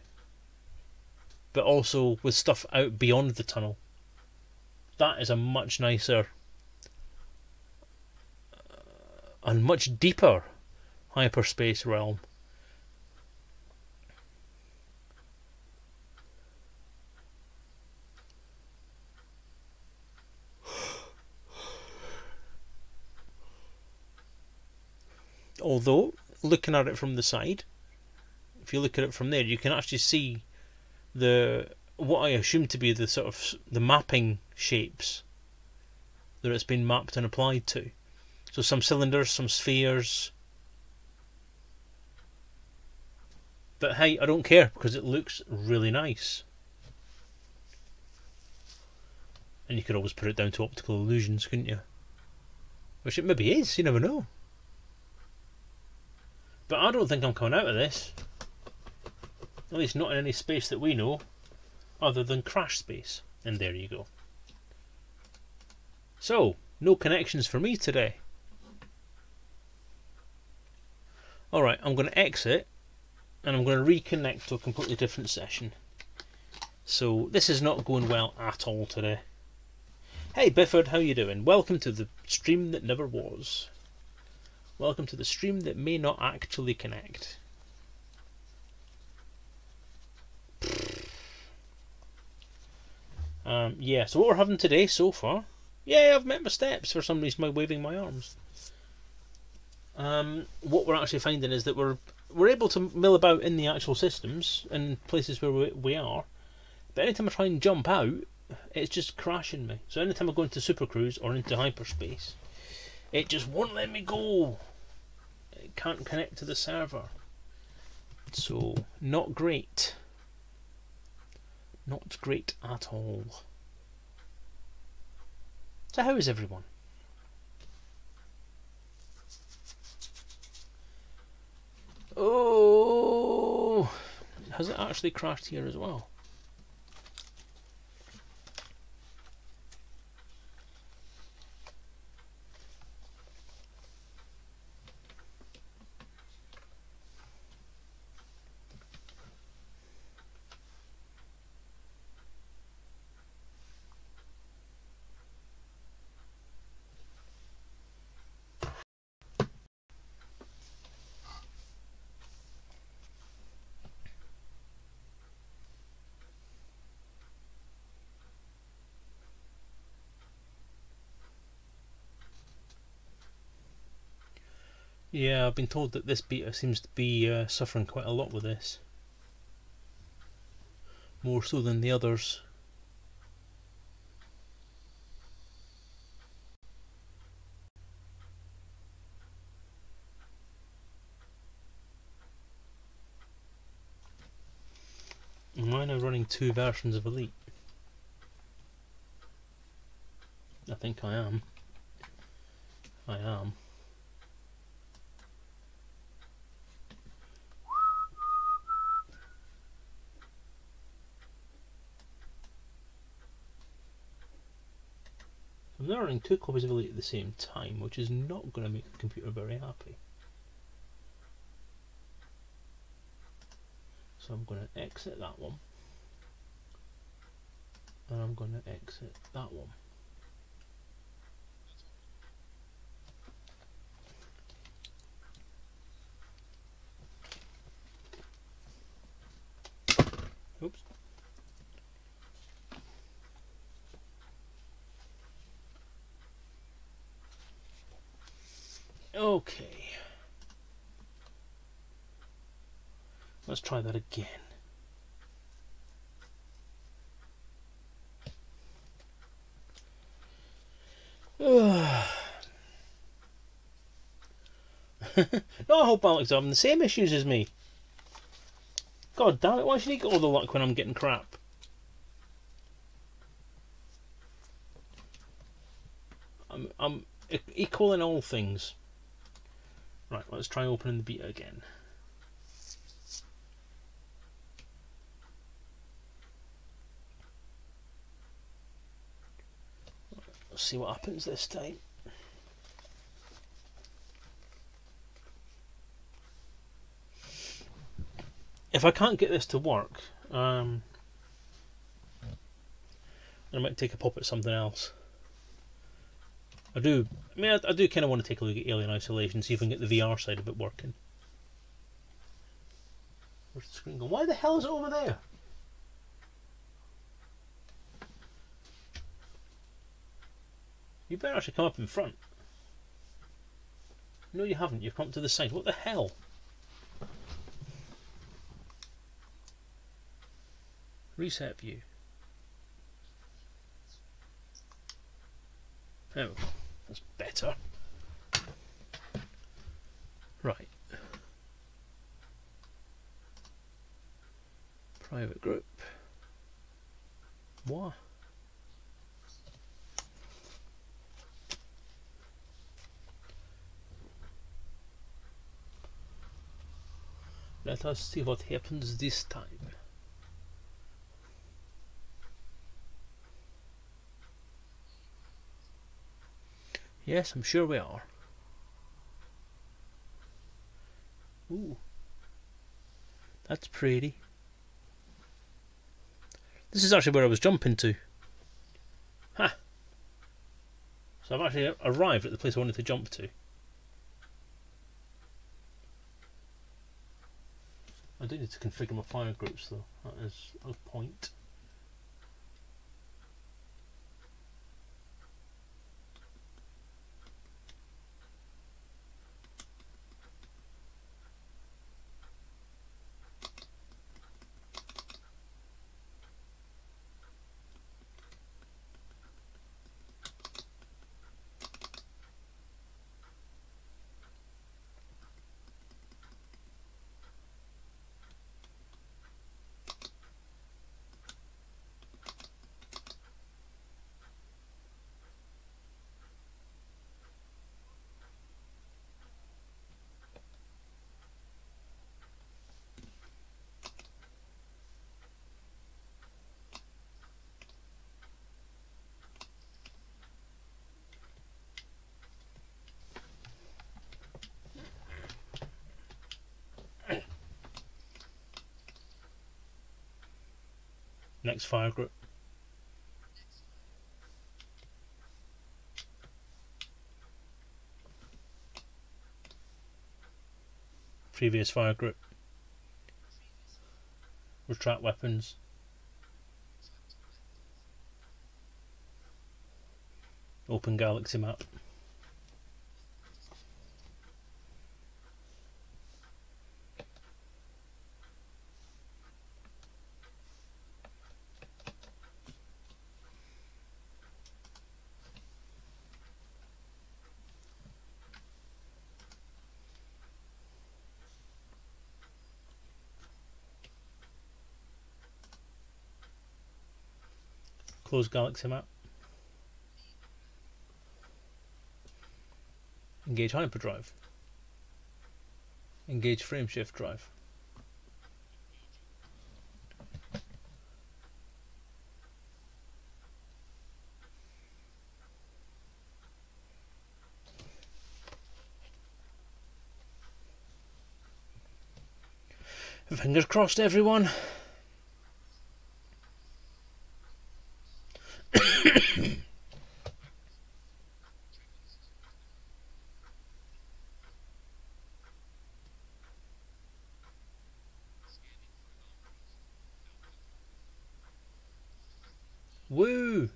but also with stuff out beyond the tunnel. That is a much nicer and much deeper hyperspace realm. Although, looking at it from the side, if you look at it from there, you can actually see what I assume to be the sort of the mapping shapes that it's been mapped and applied to. So some cylinders, some spheres. But hey, I don't care because it looks really nice. And you could always put it down to optical illusions, couldn't you? Which it maybe is, you never know. But I don't think I'm coming out of this. At least not in any space that we know, other than crash space. And there you go. So, no connections for me today. Alright, I'm going to exit, and I'm going to reconnect to a completely different session. So, this is not going well at all today. Hey Bifford, how you doing? Welcome to the stream that never was. Welcome to the stream that may not actually connect. Yeah, so what we're having today so far... Yeah, I've met my steps. For some reason, by waving my arms. What we're actually finding is that we're able to mill about in the actual systems in places where we are, but anytime I try and jump out, it's just crashing me. So anytime I go into supercruise or into hyperspace, it just won't let me go. It can't connect to the server. So not great. Not great at all. So how is everyone? Oh, has it actually crashed here as well? Yeah, I've been told that this beta seems to be suffering quite a lot with this. More so than the others. Am I now running two versions of Elite? I think I am. I am. I'm now running two copies of Elite at the same time, which is not going to make the computer very happy. So I'm going to exit that one. And I'm going to exit that one. Oops. Okay. Let's try that again. No, I hope Alex having the same issues as me. God damn it, why should he get all the luck when I'm getting crap? I'm equal in all things. Right, let's try opening the beta again. Let's see what happens this time. If I can't get this to work, I might take a pop at something else. I do kind of want to take a look at Alien Isolation, see if we can get the VR side of it working. Where's the screen going? Why the hell is it over there? You better actually come up in front. No, you haven't. You've come up to the side. What the hell? Reset view. Oh, that's better. Right. Private group. What? Let us see what happens this time. Yes, I'm sure we are. Ooh. That's pretty. This is actually where I was jumping to. Ha! So I've actually arrived at the place I wanted to jump to. I do need to configure my fire groups though. That is a point. Next fire group. Previous fire group. Retract weapons. Open galaxy map. Close galaxy map. Engage hyperdrive. Engage frameshift drive. Fingers crossed, everyone. Woo!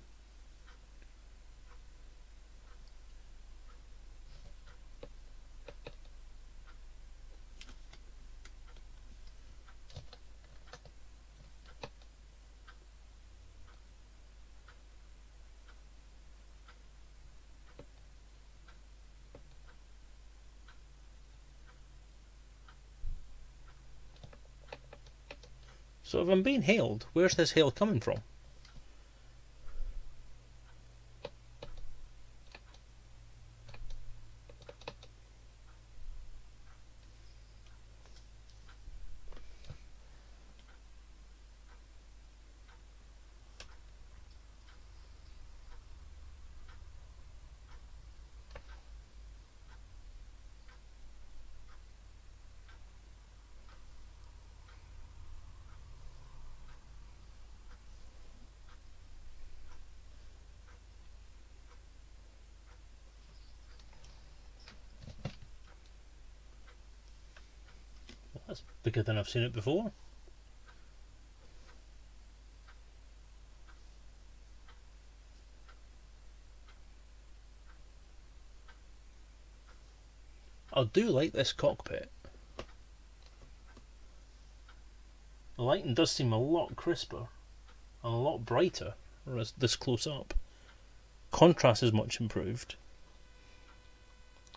So if I'm being hailed, where's this hail coming from? That's bigger than I've seen it before. I do like this cockpit. The lighting does seem a lot crisper and a lot brighter this close up. Contrast is much improved.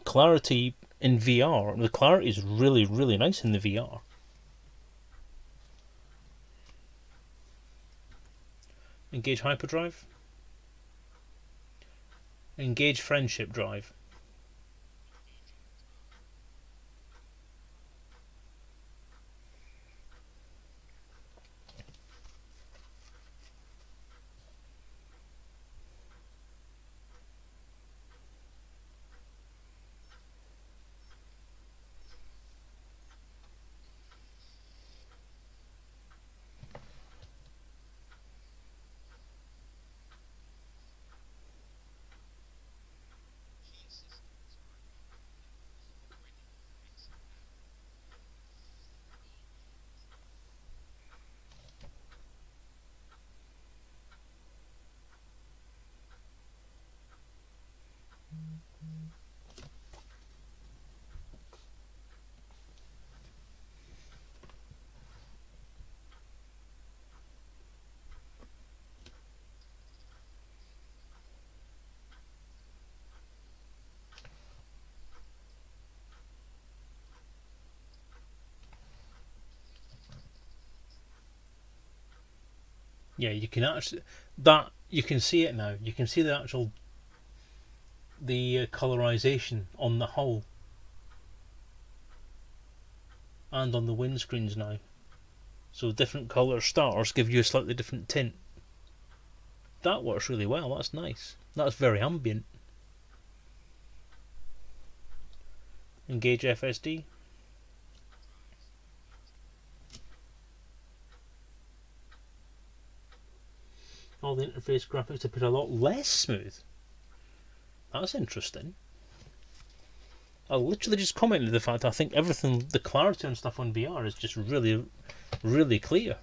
Clarity in VR, the clarity is really, really nice in the VR. Engage hyperdrive. Engage friendship drive. Yeah, you can actually you can see it now. You can see the actual colorization on the hull and on the windscreens now. So different color stars give you a slightly different tint. That works really well. That's nice. That's very ambient. Engage FSD. All the interface graphics appear a lot less smooth. That's interesting. I literally just commented the fact I think everything, the clarity and stuff on VR is just really, really clear.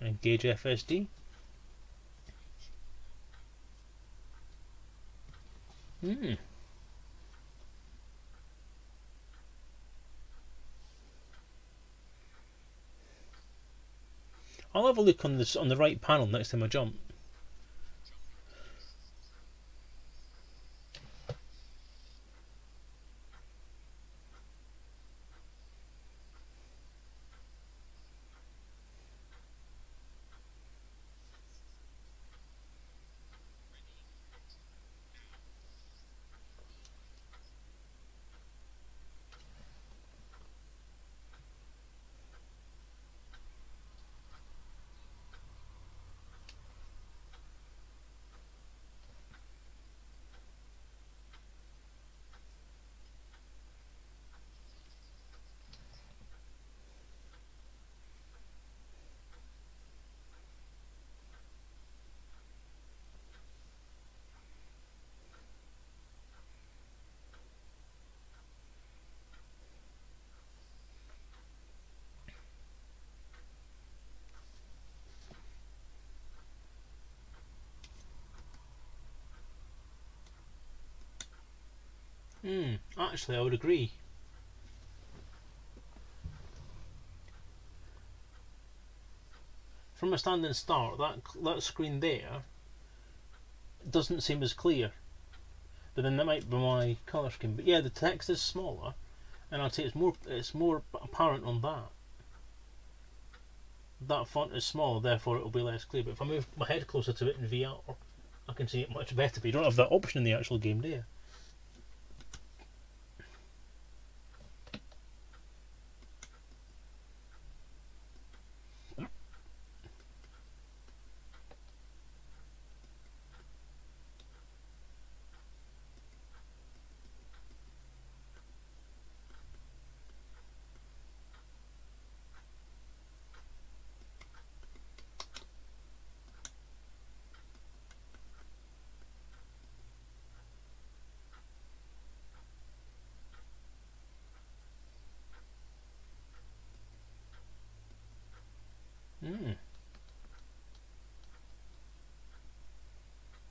Engage FSD. I'll have a look on this on the right panel next time I jump. Actually, I would agree. From a standing start, that screen there doesn't seem as clear. But then that might be my colour scheme. But yeah, the text is smaller, and I'd say it's more apparent on that. That font is smaller, therefore it will be less clear. But if I move my head closer to it in VR, I can see it much better. But you don't have that option in the actual game, do you?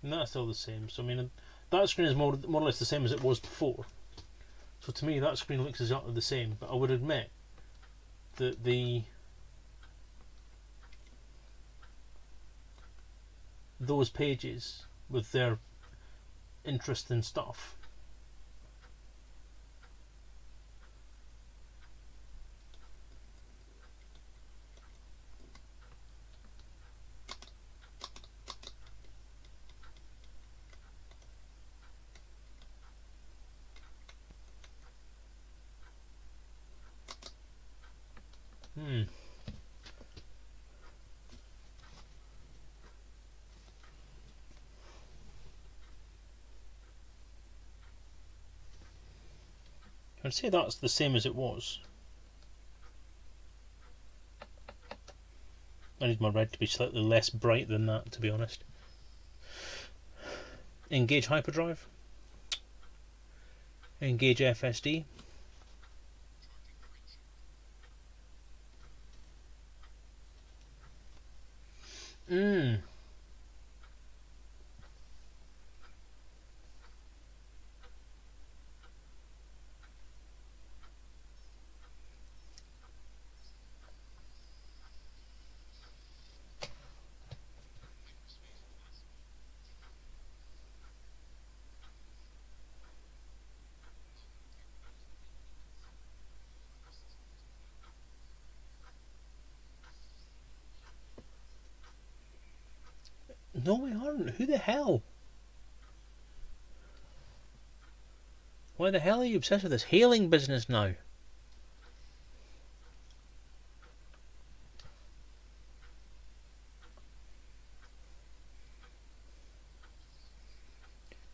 And that's still the same. So I mean, that screen is more or less the same as it was before. So to me, that screen looks exactly the same. But I would admit that those pages with their interesting stuff. I'd say that's the same as it was. I need my red to be slightly less bright than that, to be honest. Engage hyperdrive. Engage FSD. No, we aren't. Who the hell? Why the hell are you obsessed with this hailing business now?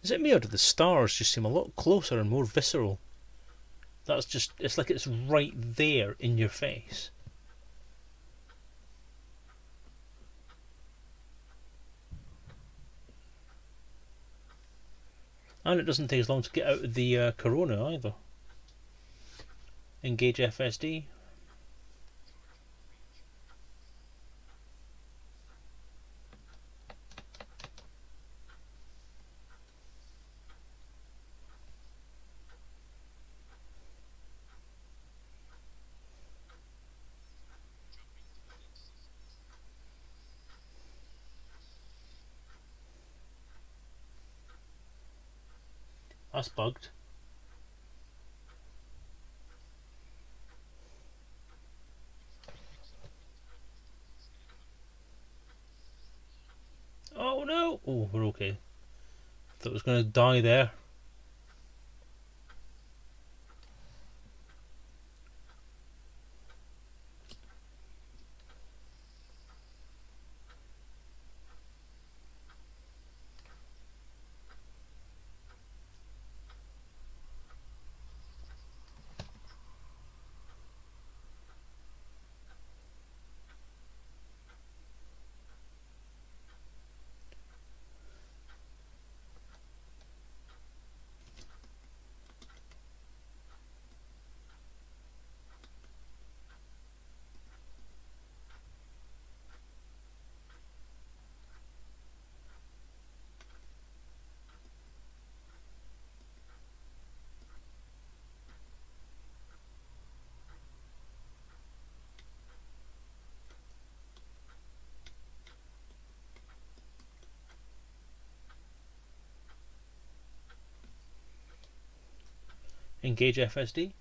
Is it me or do the stars just seem a lot closer and more visceral? That's just, it's like it's right there in your face. And it doesn't take as long to get out of the Corona either. Engage FSD. That's bugged. Oh no! Oh, we're okay. Thought it was going to die there. Engage FSD.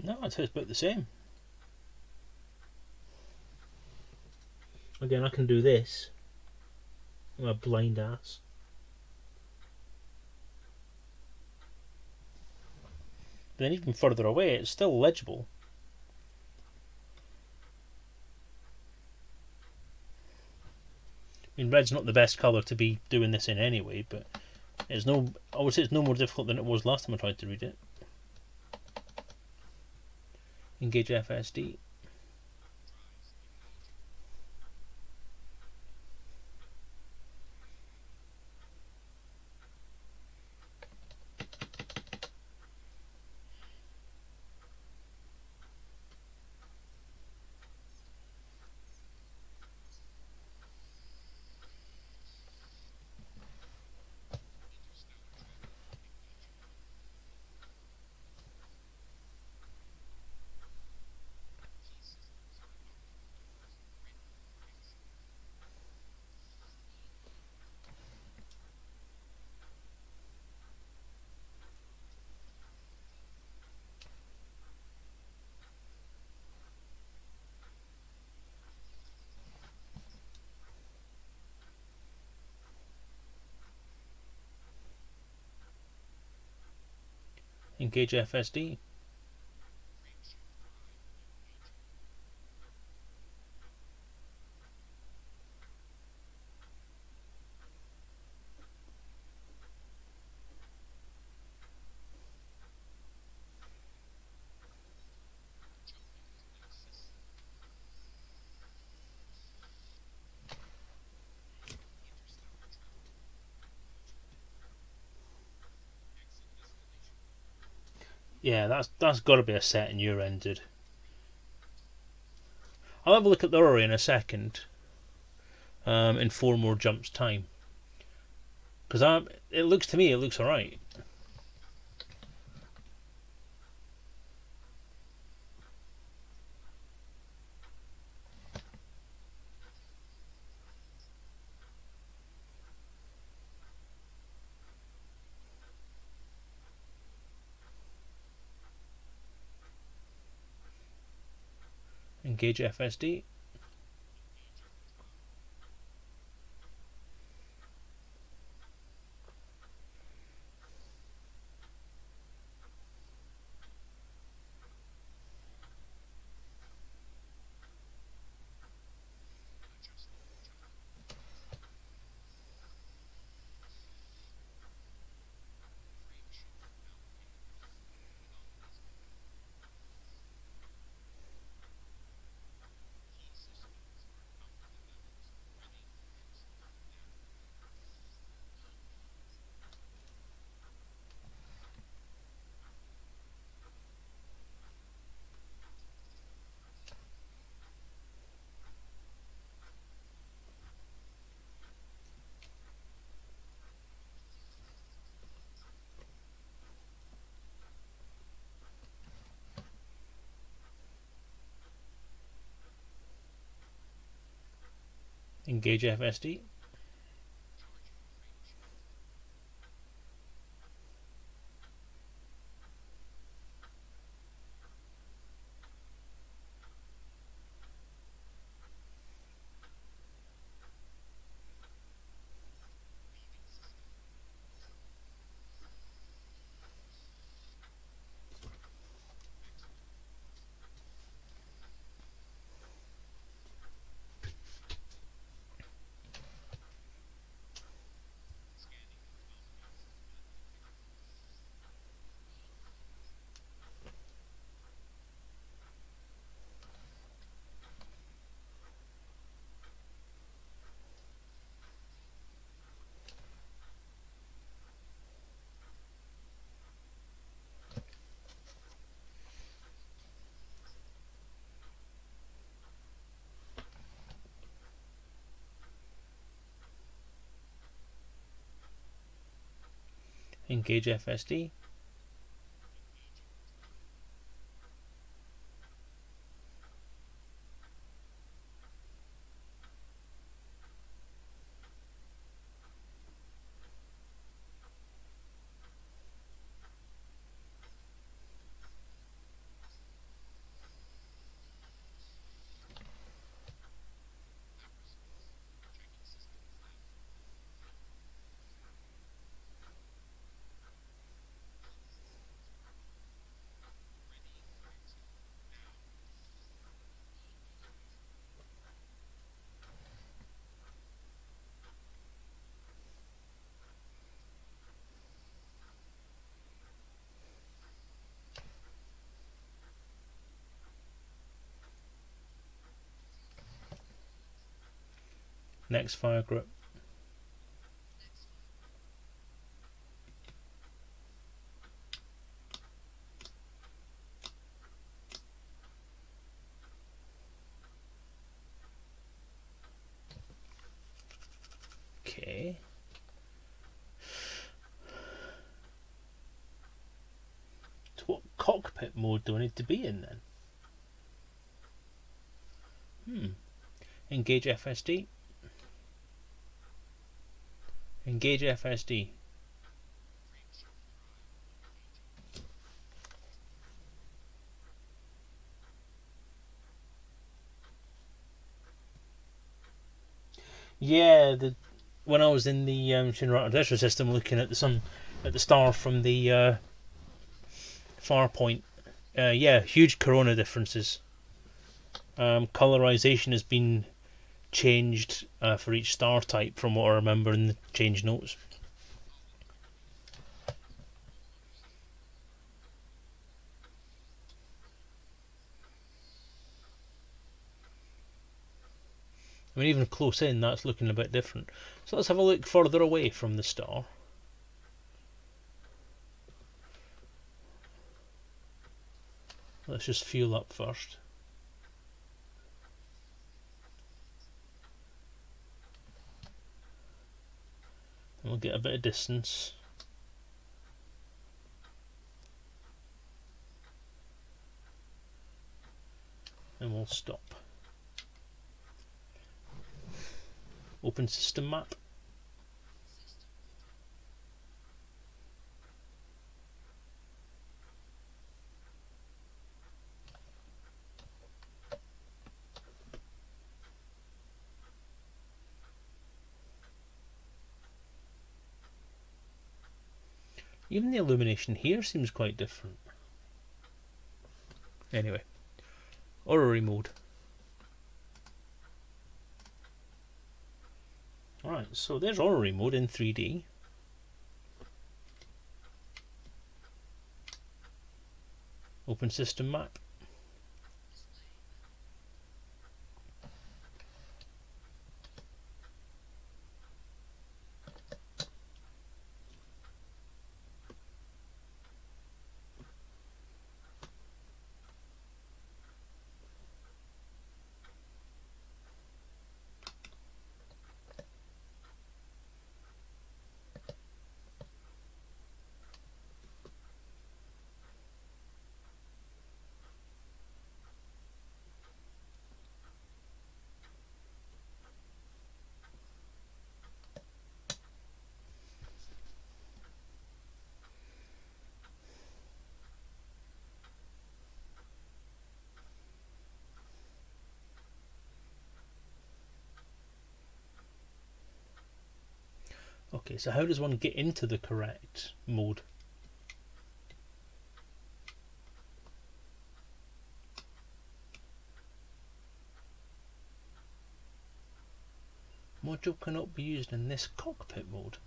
No, it's about the same. Again, I can do this. I'm a blind ass. Then even further away, it's still legible. I mean, red's not the best colour to be doing this in anyway, but it's no. I would say it's no more difficult than it was last time I tried to read it. Engage FSD. Engage FSD. Yeah, that's got to be a set in your ended. I'll have a look at the Ori in a second. In 4 more jumps time, because it looks to me it looks alright. Engage FSD. Engage FSD. Engage FSD. Next fire group. Okay. So what cockpit mode do I need to be in then? Engage FSD. Engage FSD. Yeah, when I was in the Shinra Adventure system looking at the star from the far point, yeah, huge corona differences. Colorization has been changed for each star type from what I remember in the change notes. I mean, even close in, that's looking a bit different. So let's have a look further away from the star. Let's just fuel up first. And we'll get a bit of distance. And we'll stop. Open system map. Even the illumination here seems quite different. Anyway, orrery mode. Alright, so there's orrery mode in 3D. Open system map. Okay, so how does one get into the correct mode? Module cannot be used in this cockpit mode.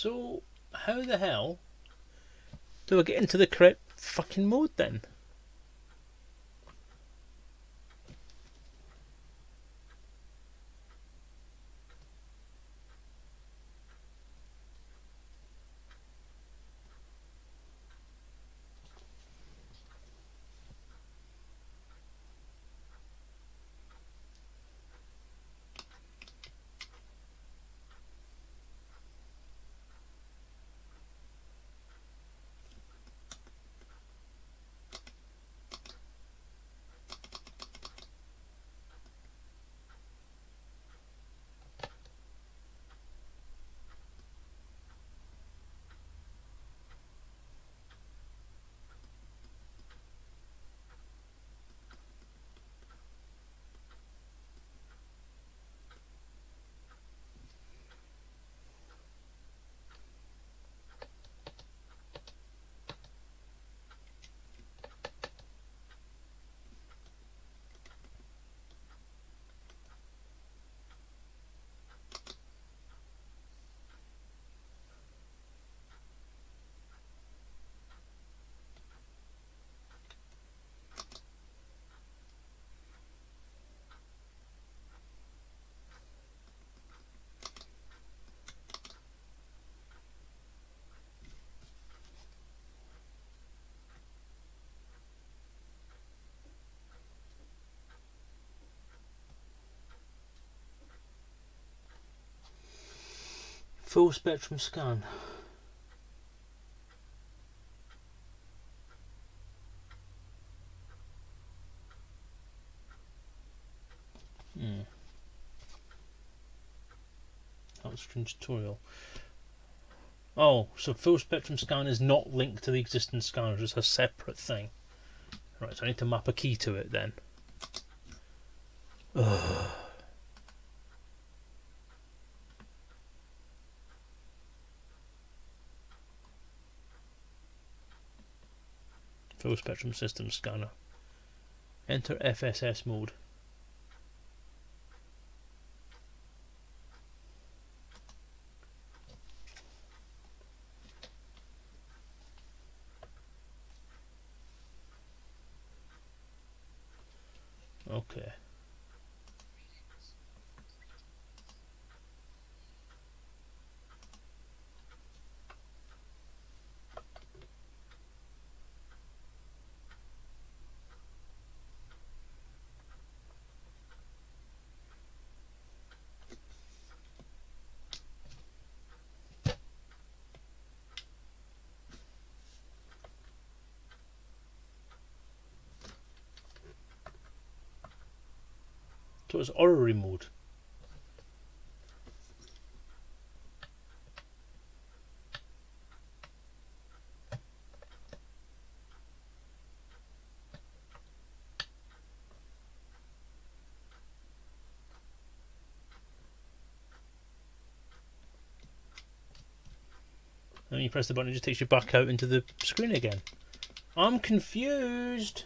So, how the hell do I get into the correct fucking mode then? Full spectrum scan. That was a tutorial. Oh, so full spectrum scan is not linked to the existing scanners, it's a separate thing. Right, so I need to map a key to it then. Ugh. Full spectrum system scanner. Enter FSS mode. Okay. So it's orrery mode. And you press the button, it just takes you back out into the screen again. I'm confused.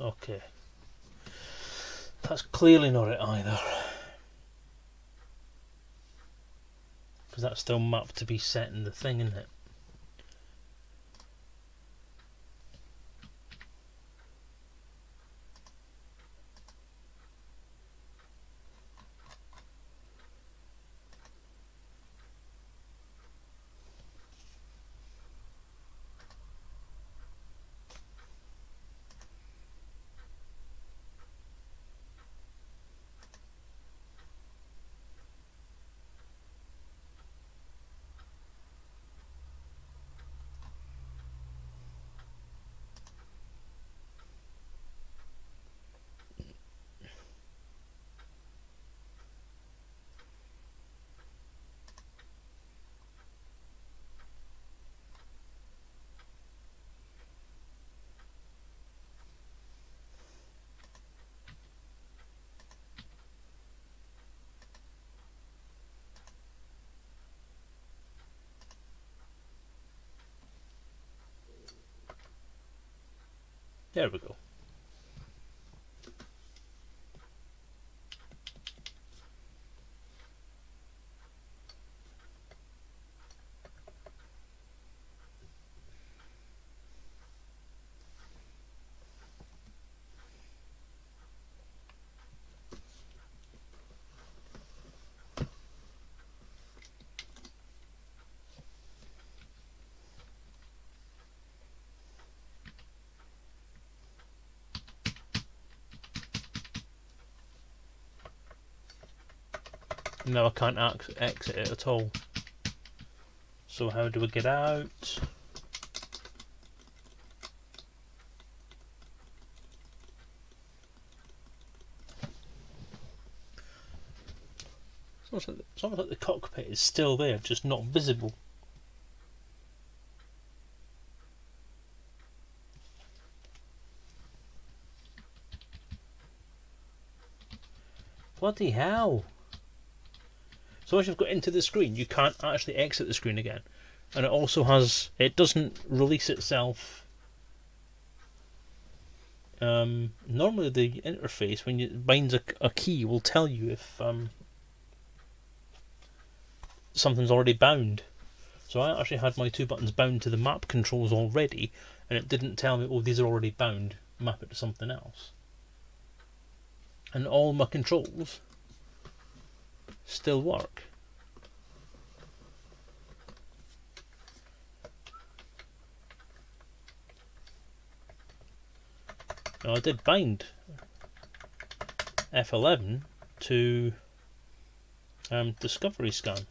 Okay. That's clearly not it either. Because that's still mapped to be set in the thing, isn't it? There we go. Now I can't exit it at all. So how do we get out? It's almost like the cockpit is still there, just not visible. Bloody hell! So once you've got into the screen, you can't actually exit the screen again. And it also has, it doesn't release itself. Normally the interface, when you binds a key, will tell you if something's already bound. So I actually had my two buttons bound to the map controls already, and it didn't tell me, oh, these are already bound, map it to something else. And all my controls still work. Now I did bind F11 to Discovery Scan.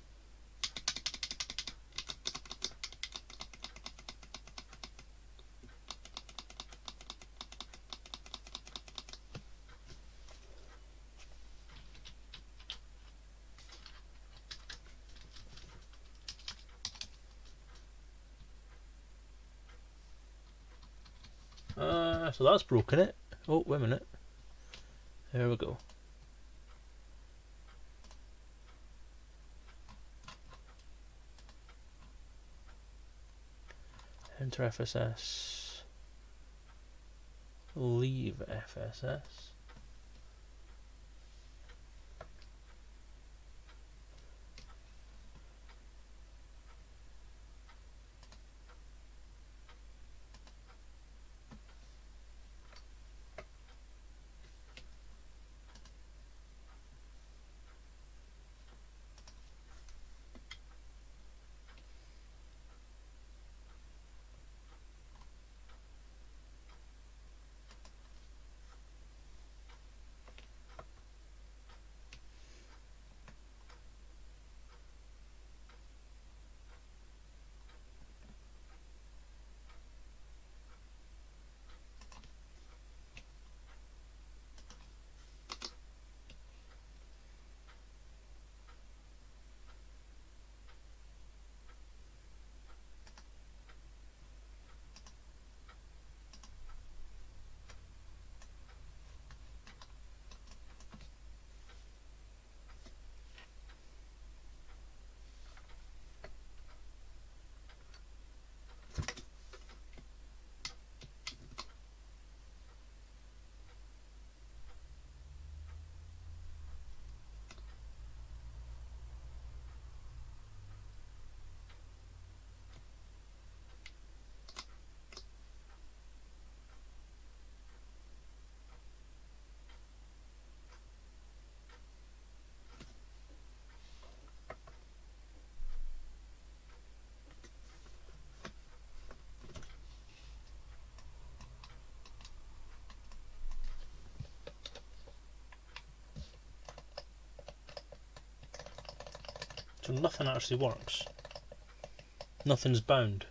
So that's broken it. Oh, wait a minute. There we go. Enter FSS. Leave FSS. nothing actually works. Nothing's bound.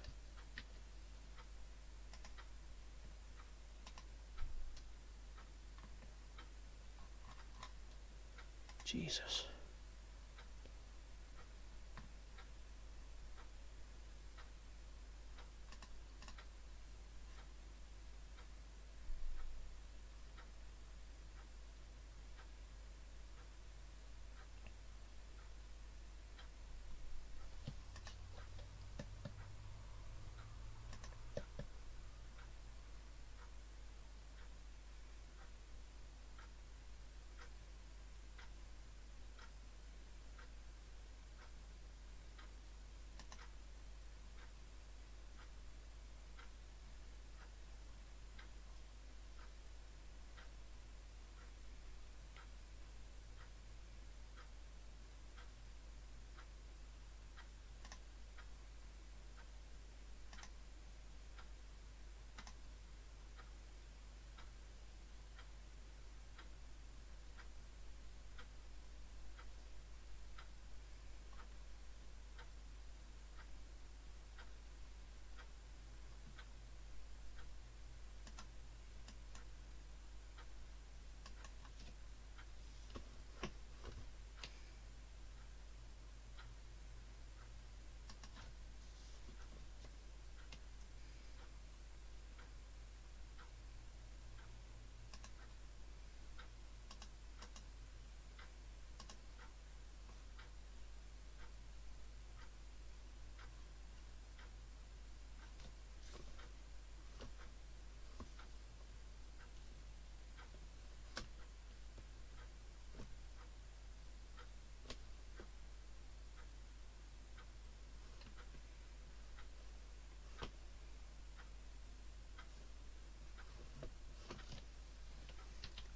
Jesus.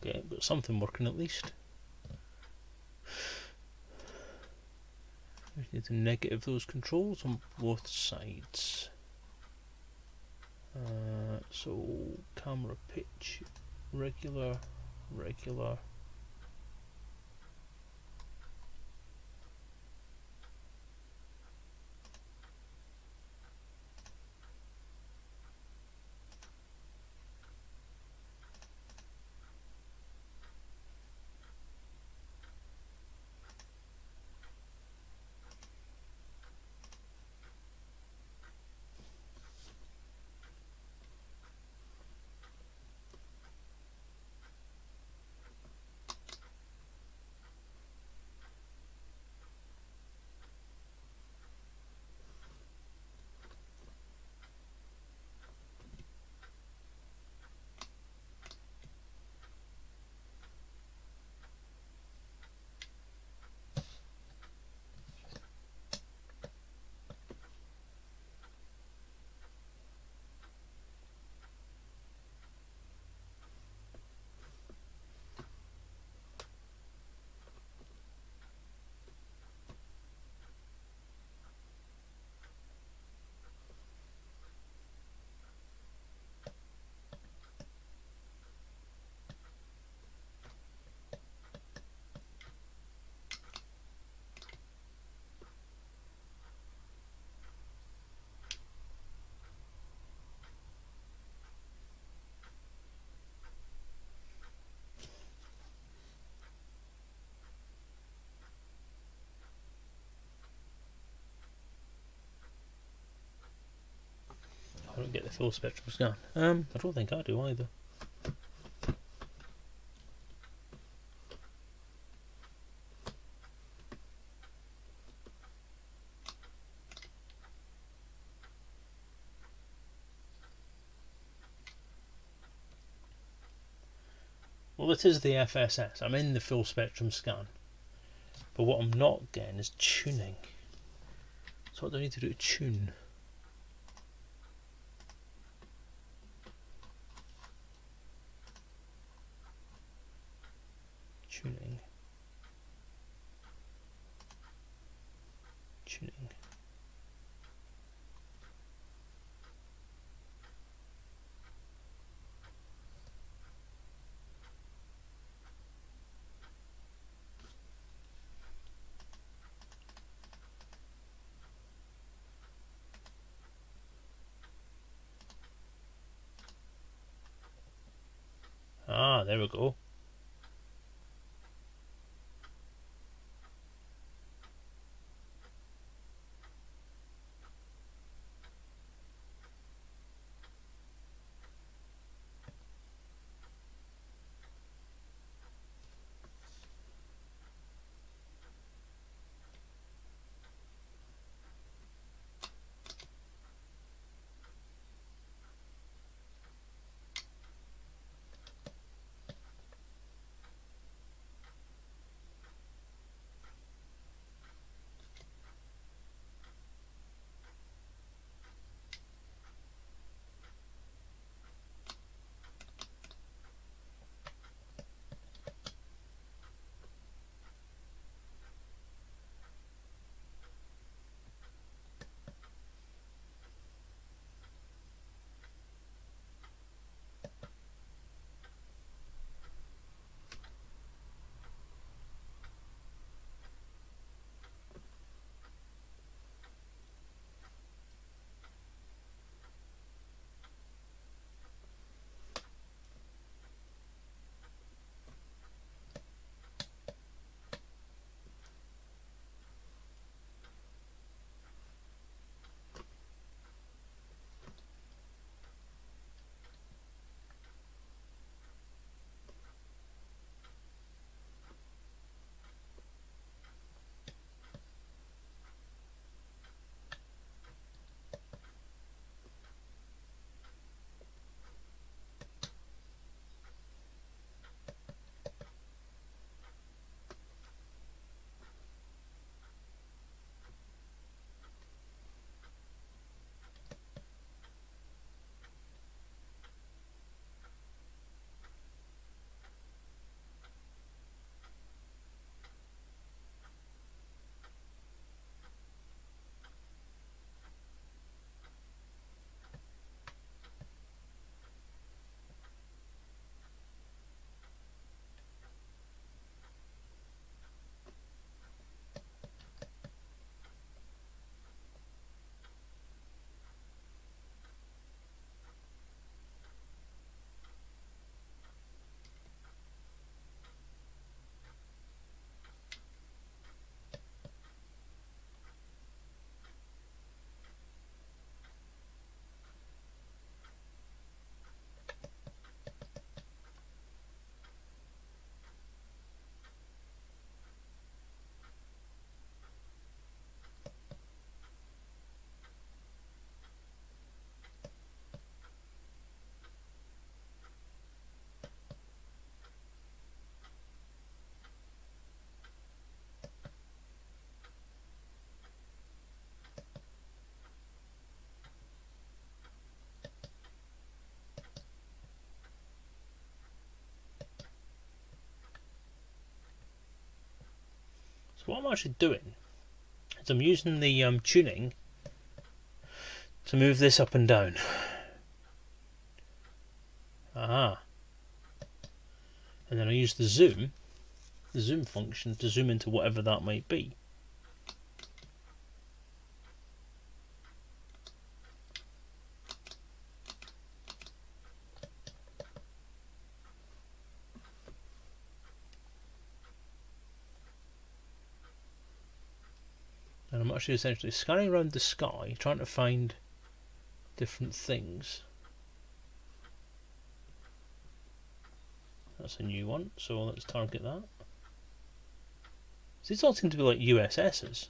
Okay, got something working at least. We need to negative those controls on both sides. So camera pitch, regular, regular. I don't get the full spectrum scan. I don't think I do either. Well, it is the FSS. I'm in the full spectrum scan. But what I'm not getting is tuning. So what do I need to do to tune? Tuning. Tuning. there we go. So what I'm actually doing is I'm using the tuning to move this up and down. Aha. And then I use the zoom function to zoom into whatever that might be. And I'm actually essentially scanning around the sky trying to find different things. That's a new one, so let's target that. These all seem to be like USS's.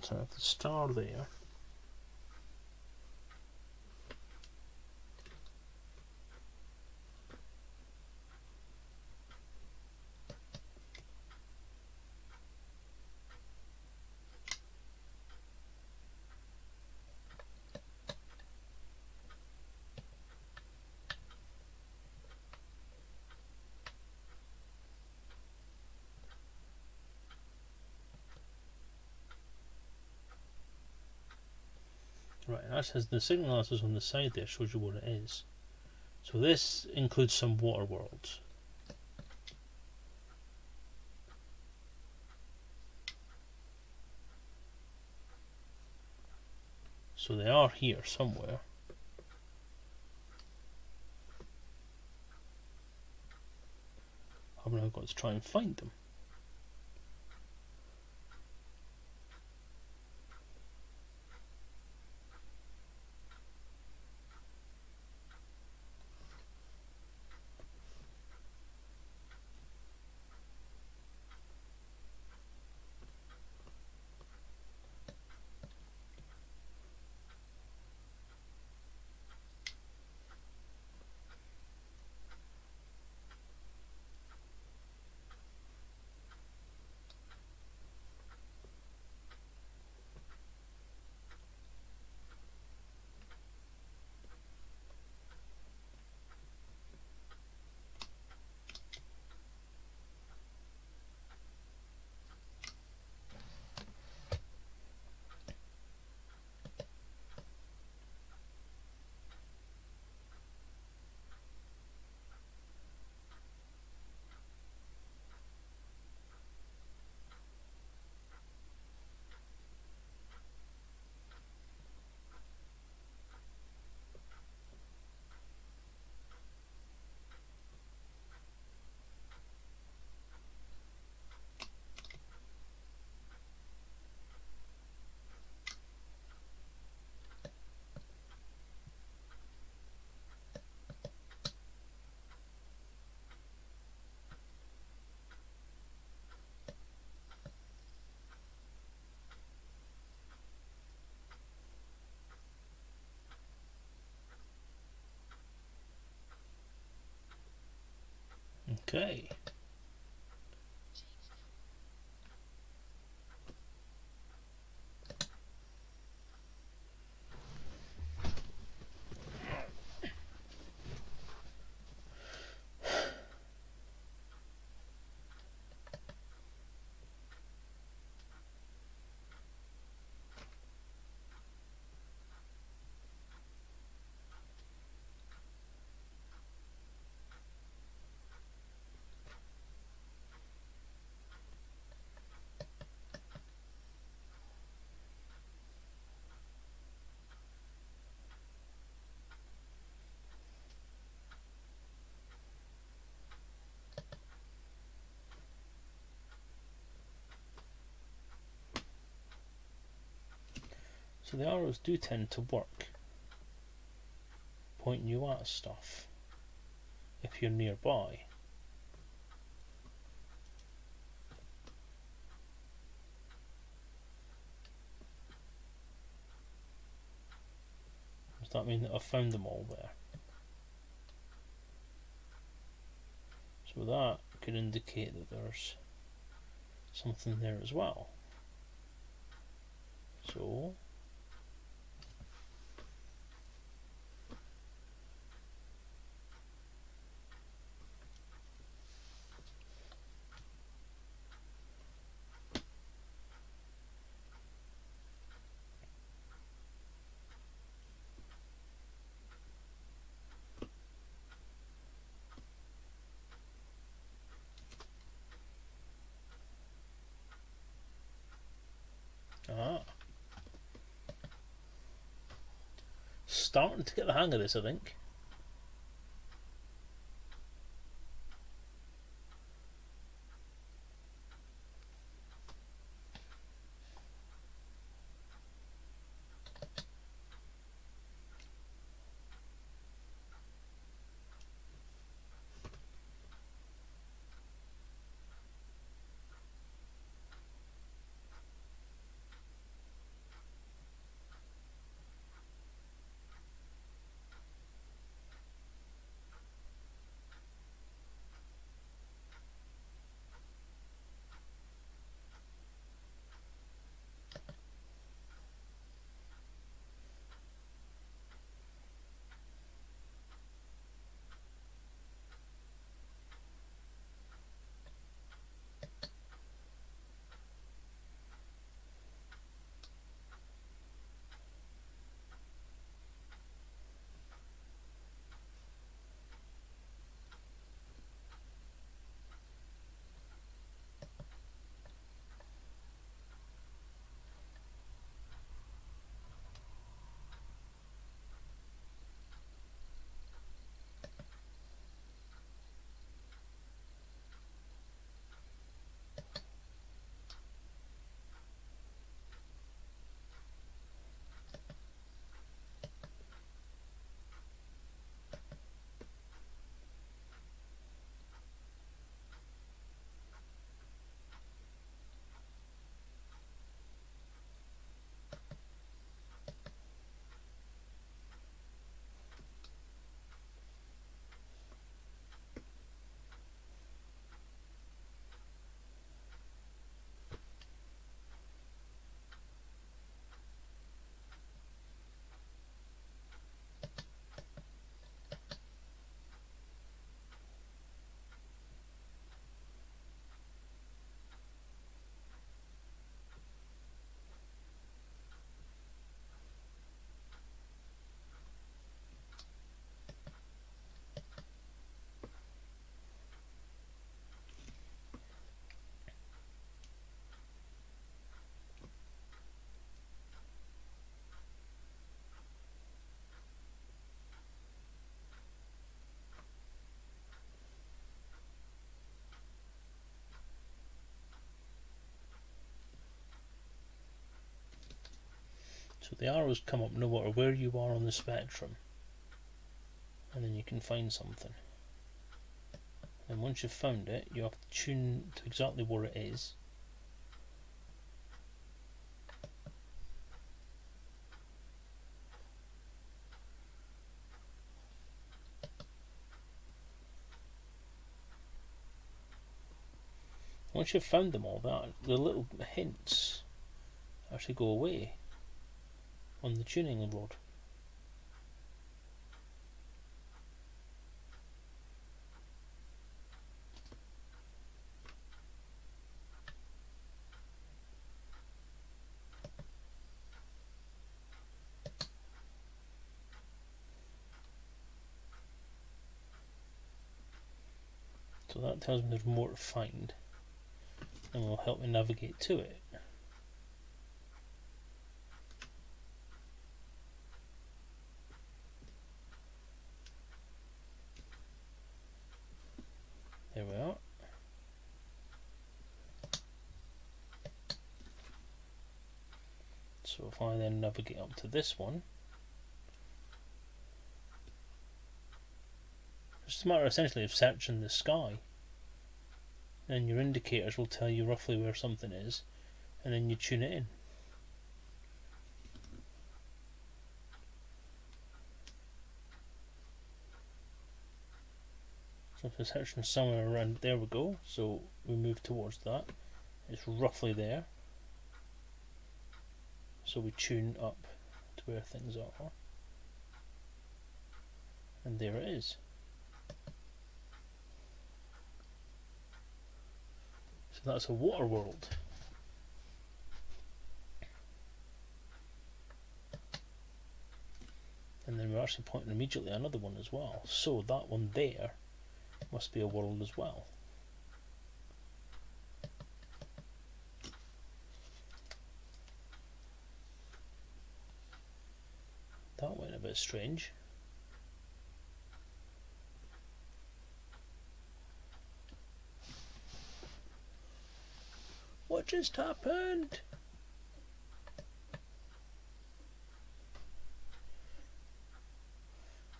So I have the star there. Right, that says the signal analysis on the side there shows you what it is. So this includes some water worlds. So they are here somewhere. I've now got to try and find them. Okay. So the arrows do tend to work, pointing you at stuff if you're nearby. Does that mean that I've found them all there? So that could indicate that there's something there as well. So starting to get the hang of this, I think. So the arrows come up no matter where you are on the spectrum, and then you can find something. And once you've found it, you have to tune to exactly where it is. Once you've found them all, the little hints actually go away on the tuning rod. So that tells me there's more to find, and will help me navigate to it. There we are. So if I then navigate up to this one, it's just a matter essentially of searching the sky, and your indicators will tell you roughly where something is, and then you tune it in. So if we're searching somewhere around, there we go, so we move towards that, it's roughly there, so we tune up to where things are, and there it is. So that's a water world. And then we're actually pointing immediately at another one as well, so that one there must be a world as well. That went a bit strange. What just happened?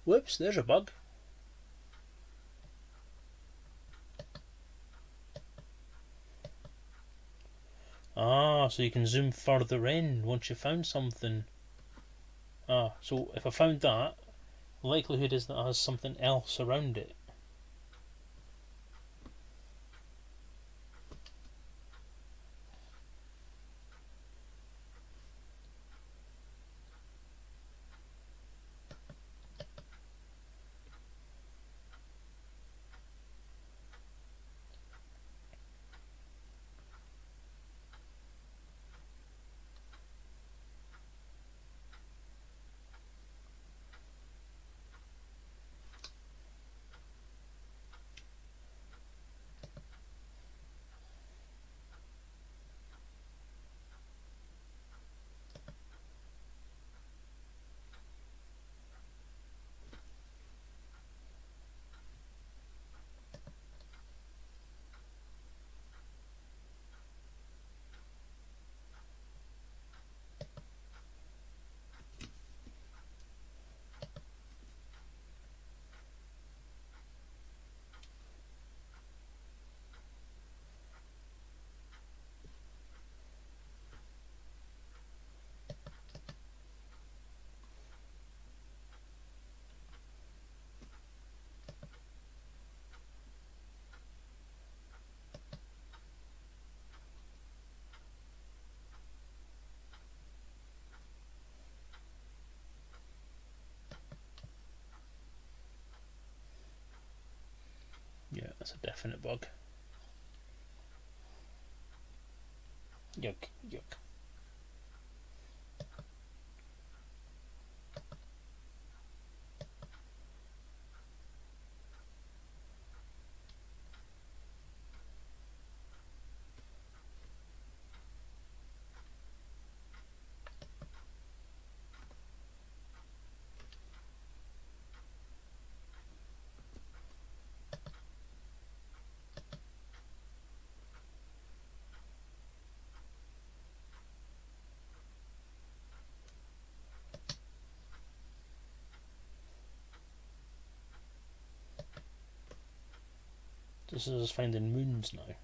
Whoops, there's a bug. Ah, so you can zoom further in once you found something. Ah, so if I found that, the likelihood is that it has something else around it. Yeah, that's a definite bug. Yuck, yuck. This is us finding moons now.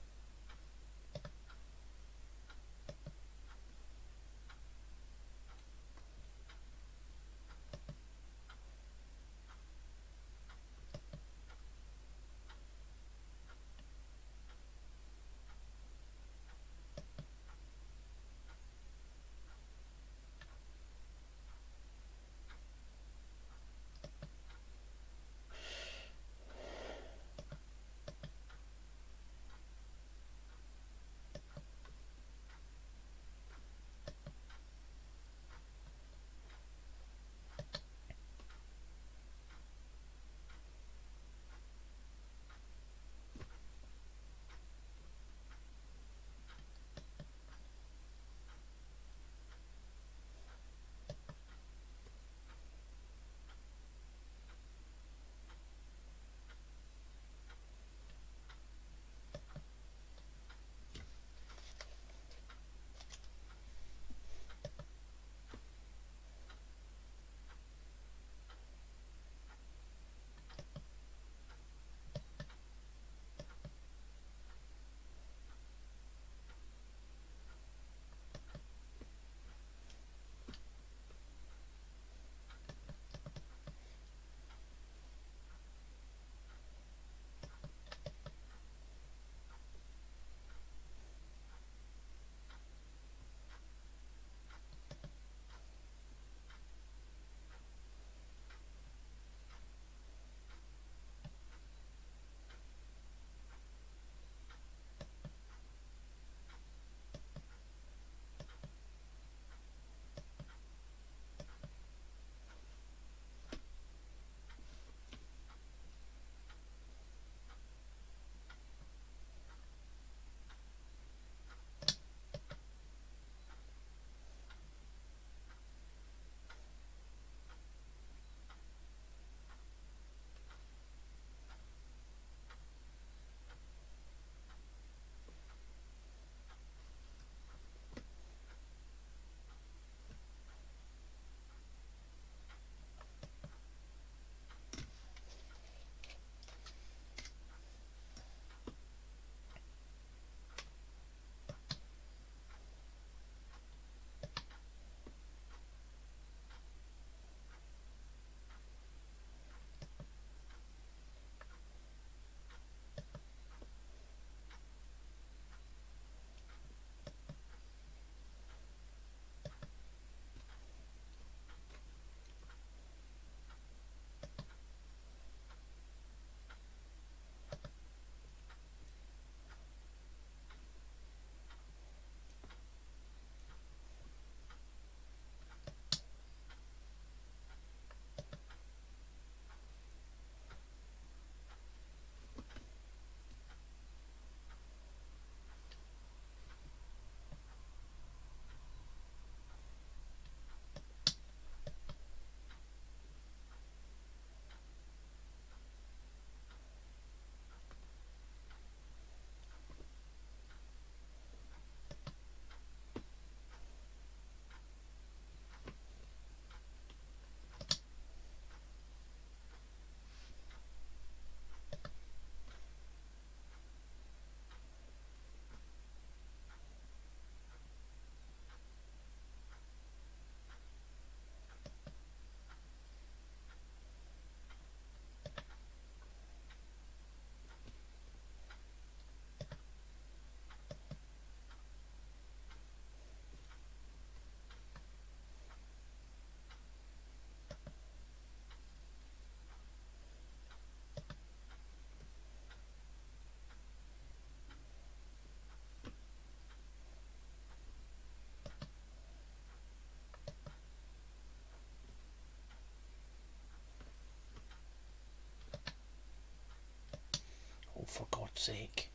Oh, for God's sake.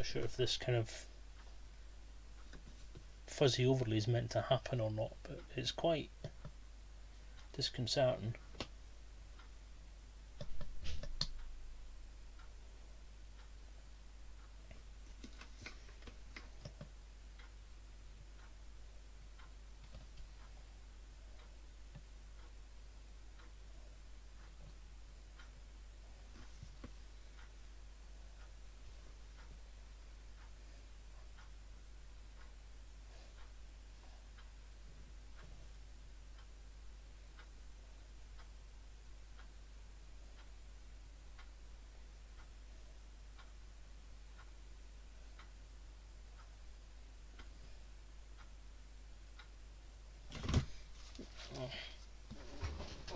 sure if this kind of fuzzy overlay is meant to happen or not, but it's quite disconcerting.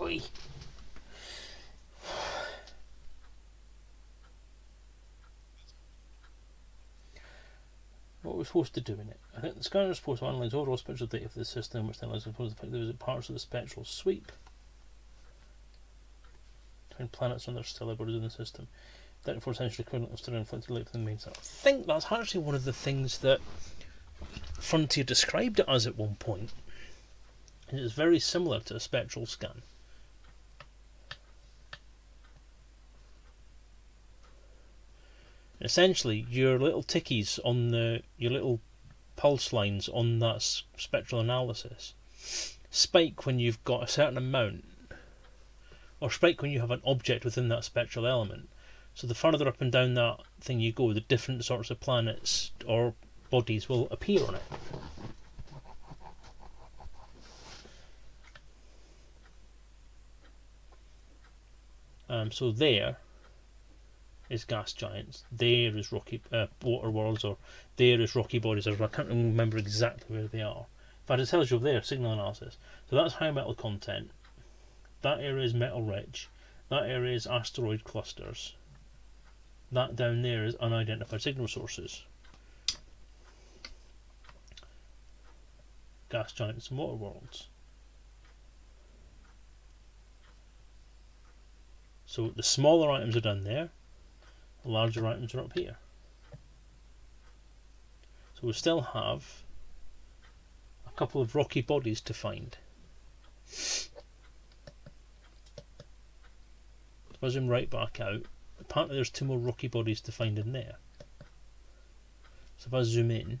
Oi. What we're supposed to do in it. I think the scanner is supposed to analyse overall spectral data for the system, which then allows us to find there is parts of the spectral sweep between planets and their stellar bodies in the system. That for essentially equivalent of stellar inflected light from the main star. I think that's actually one of the things that Frontier described it as at one point. And it's very similar to a spectral scan. Essentially, your little tickies on your little pulse lines on that spectral analysis spike when you've got a certain amount, or spike when you have an object within that spectral element. So the further up and down that thing you go, the different sorts of planets or bodies will appear on it. So there is gas giants, there is rocky water worlds, or there is rocky bodies. I can't remember exactly where they are. In fact, it tells you there, signal analysis. So that's high metal content. That area is metal rich. That area is asteroid clusters. That down there is unidentified signal sources. Gas giants and water worlds. So the smaller items are down there, the larger items are up here. So we still have a couple of rocky bodies to find. If I zoom right back out, apparently there's 2 more rocky bodies to find in there. So if I zoom in,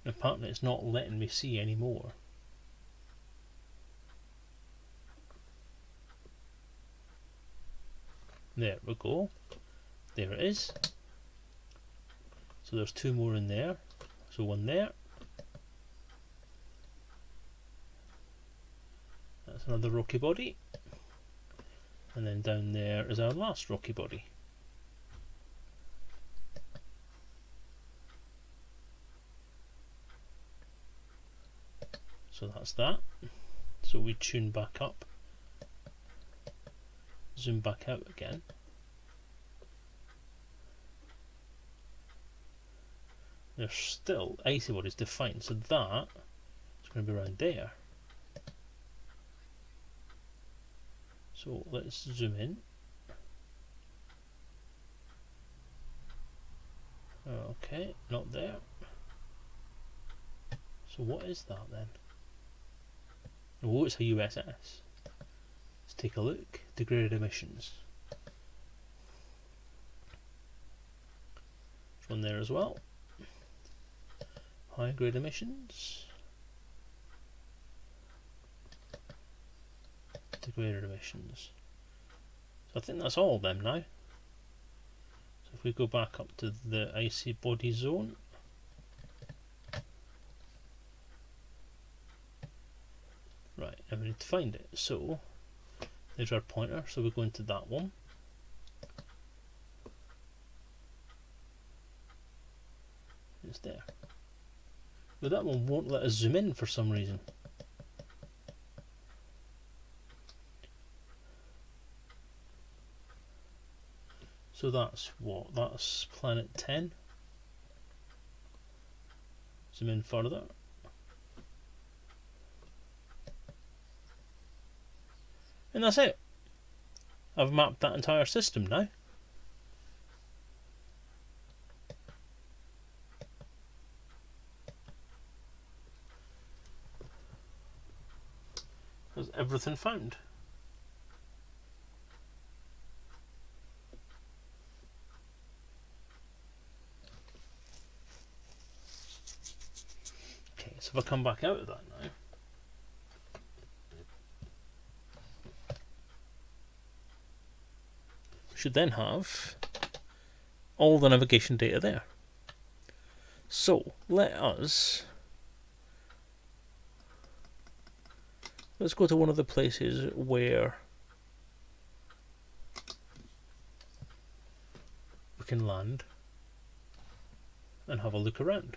apparently it's not letting me see any more. There we go. There it is. So there's 2 more in there. So 1 there. That's another rocky body. And then down there is our last rocky body. So that's that. So we tune back up. Zoom back out again. There's still icy bodies to find, so that is going to be around there. So let's zoom in. Okay, not there. So what is that then? Oh, it's a USS. Let's take a look. Degraded emissions. There's one there as well. High grade emissions. Degraded emissions. So I think that's all of them now. So if we go back up to the icy body zone. Right, and we need to find it. So there's our pointer, so we go into that one. It's there. But that one won't let us zoom in for some reason. So that's what? That's planet 10. Zoom in further. And that's it. I've mapped that entire system now. There's everything found. Okay, so if I come back out of that now, we should then have all the navigation data there. So let's go to one of the places where we can land and have a look around.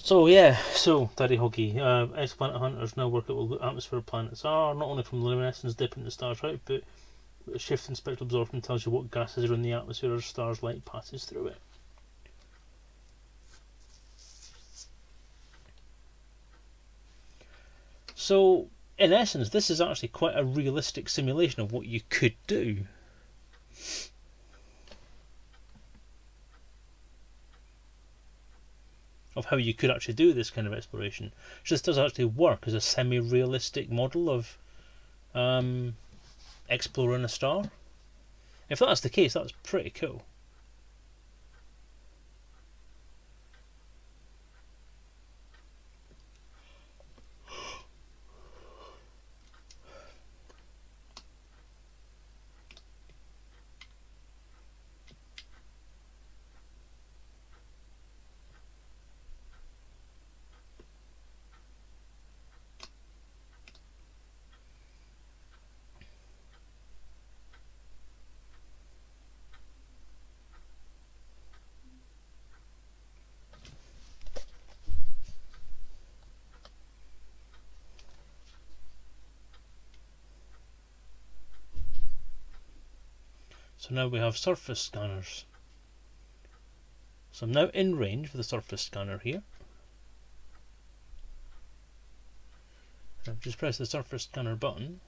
So yeah, Daddy Hoggy, exoplanet hunters now work out what the atmosphere of planets are, not only from luminescence dipping the stars out, but a shift in spectral absorption tells you what gases are in the atmosphere as stars' light passes through it. So in essence, this is actually quite a realistic simulation of what you could do. Of how you could actually do this kind of exploration. So this does actually work as a semi-realistic model of exploring a star. If that's the case, that's pretty cool. So now we have surface scanners. So I'm now in range with the surface scanner here. I've just pressed the surface scanner button.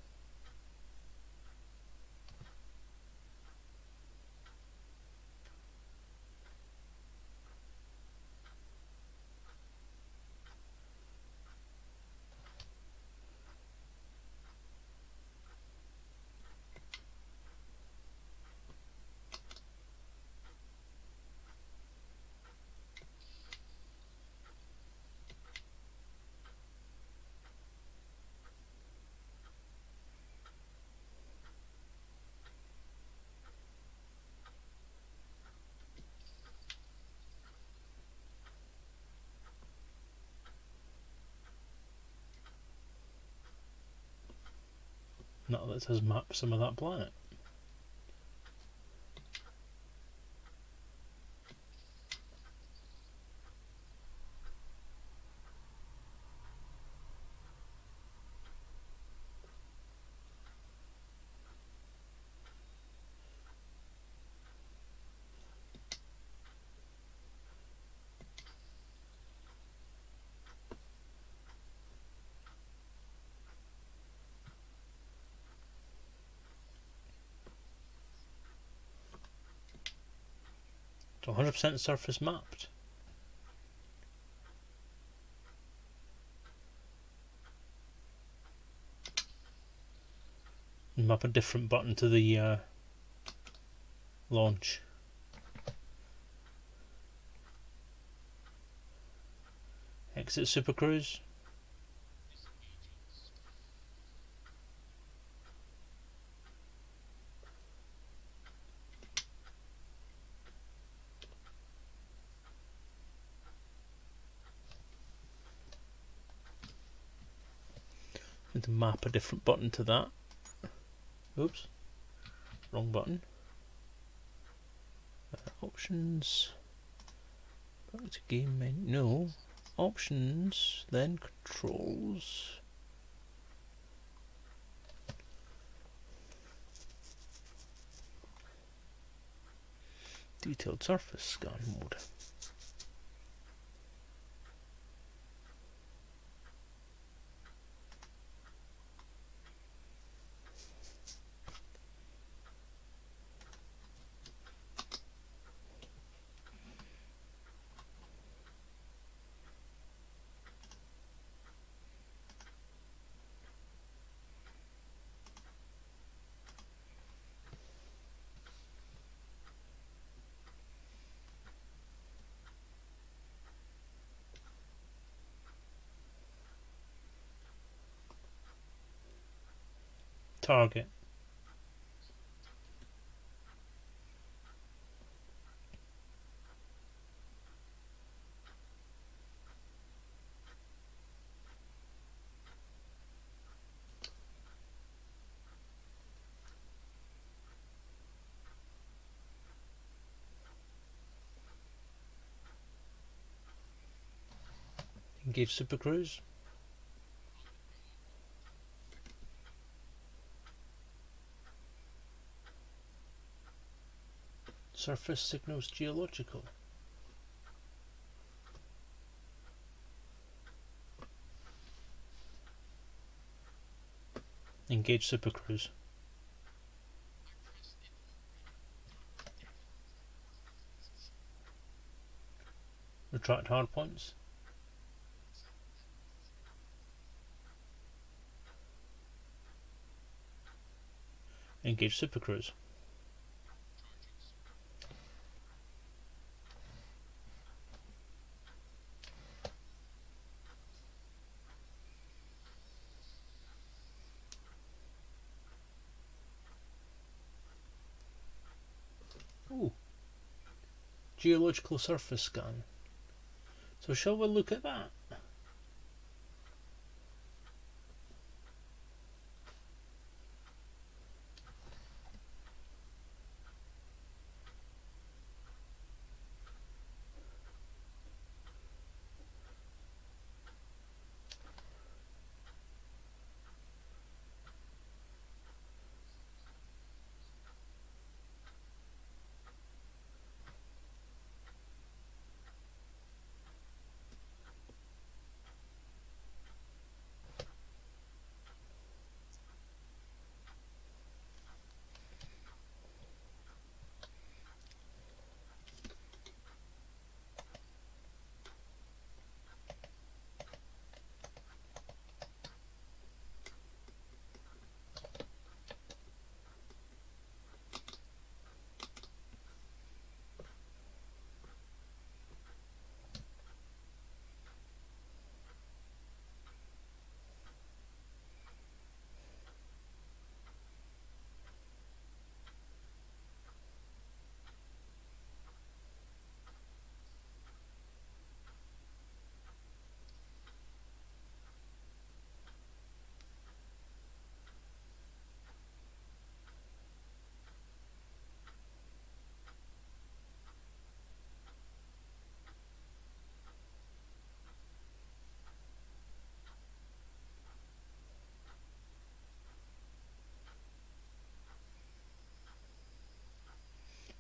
Now that has mapped some of that planet. So 100% surface mapped. Map a different button to the launch. Exit Supercruise. And to map a different button to that. Oops, wrong button. Options. Back to game menu. No. Options, then controls. Detailed surface scan mode. Target. Engage Super Cruise. Surface signals geological. Engage Super Cruise. Retract hardpoints. Engage Super Cruise. Ooh. Geological surface scan. So shall we look at that?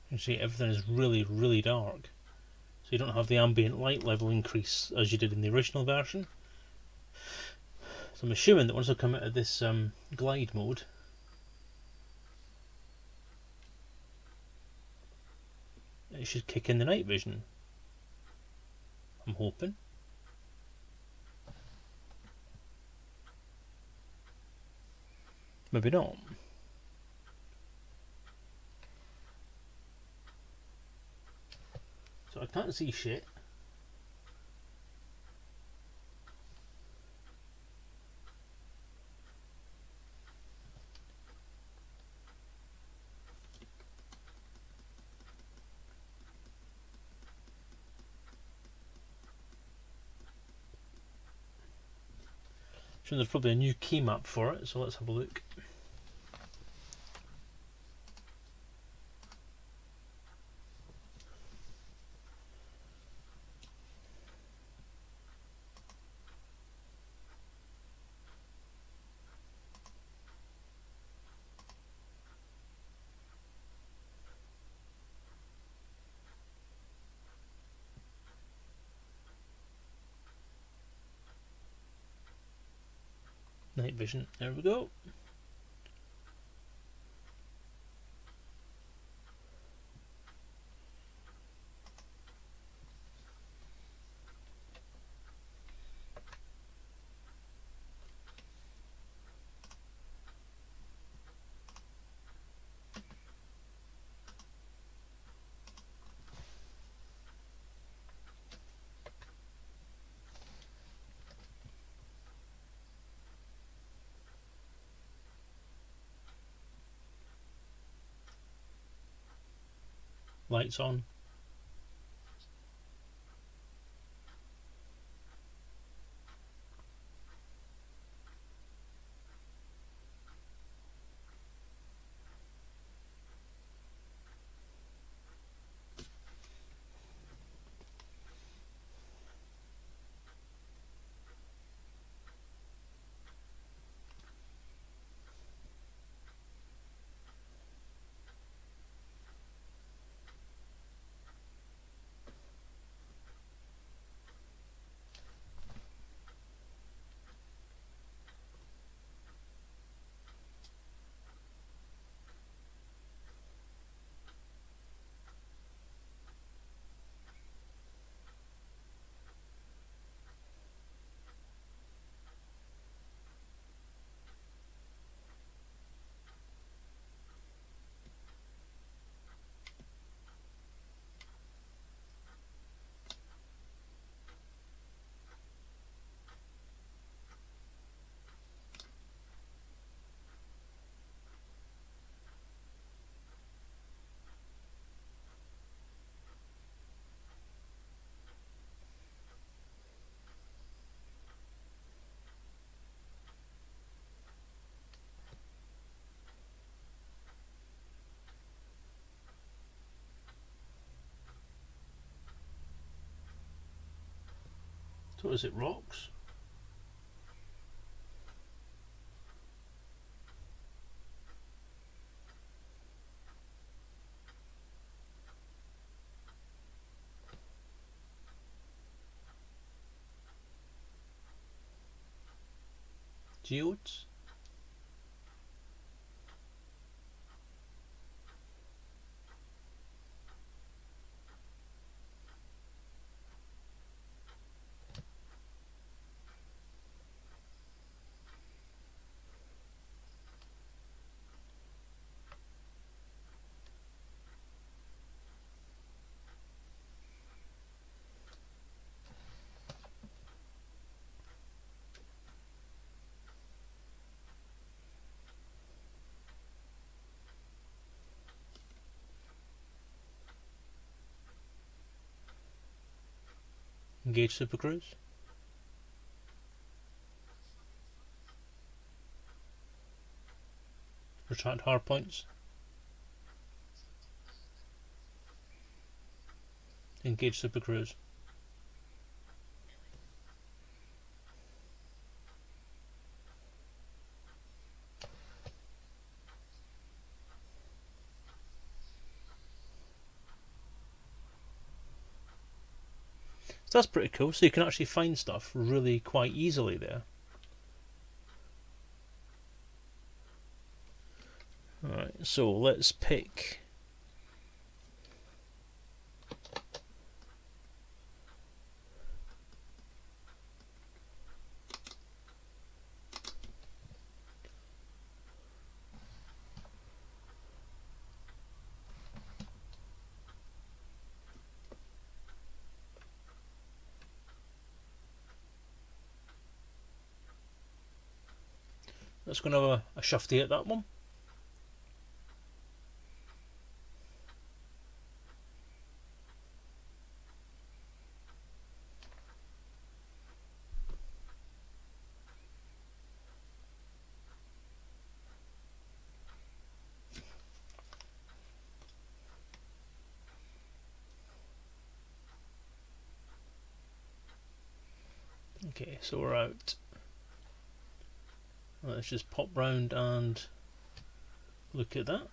You see everything is really dark. So you don't have the ambient light level increase as you did in the original version. So I'm assuming that once I come out of this glide mode, it should kick in the night vision. I'm hoping. Maybe not. So I can't see shit. So there's probably a new key map for it, so let's have a look. Night vision, there we go. Lights on. So is it rocks? Geodes? Engage supercruise? Retract hard points? Engage supercruise? So that's pretty cool, so you can actually find stuff really quite easily there. Alright, so let's pick let's go and have a shufty at that one. Okay, so we're out. Let's just pop round and look at that.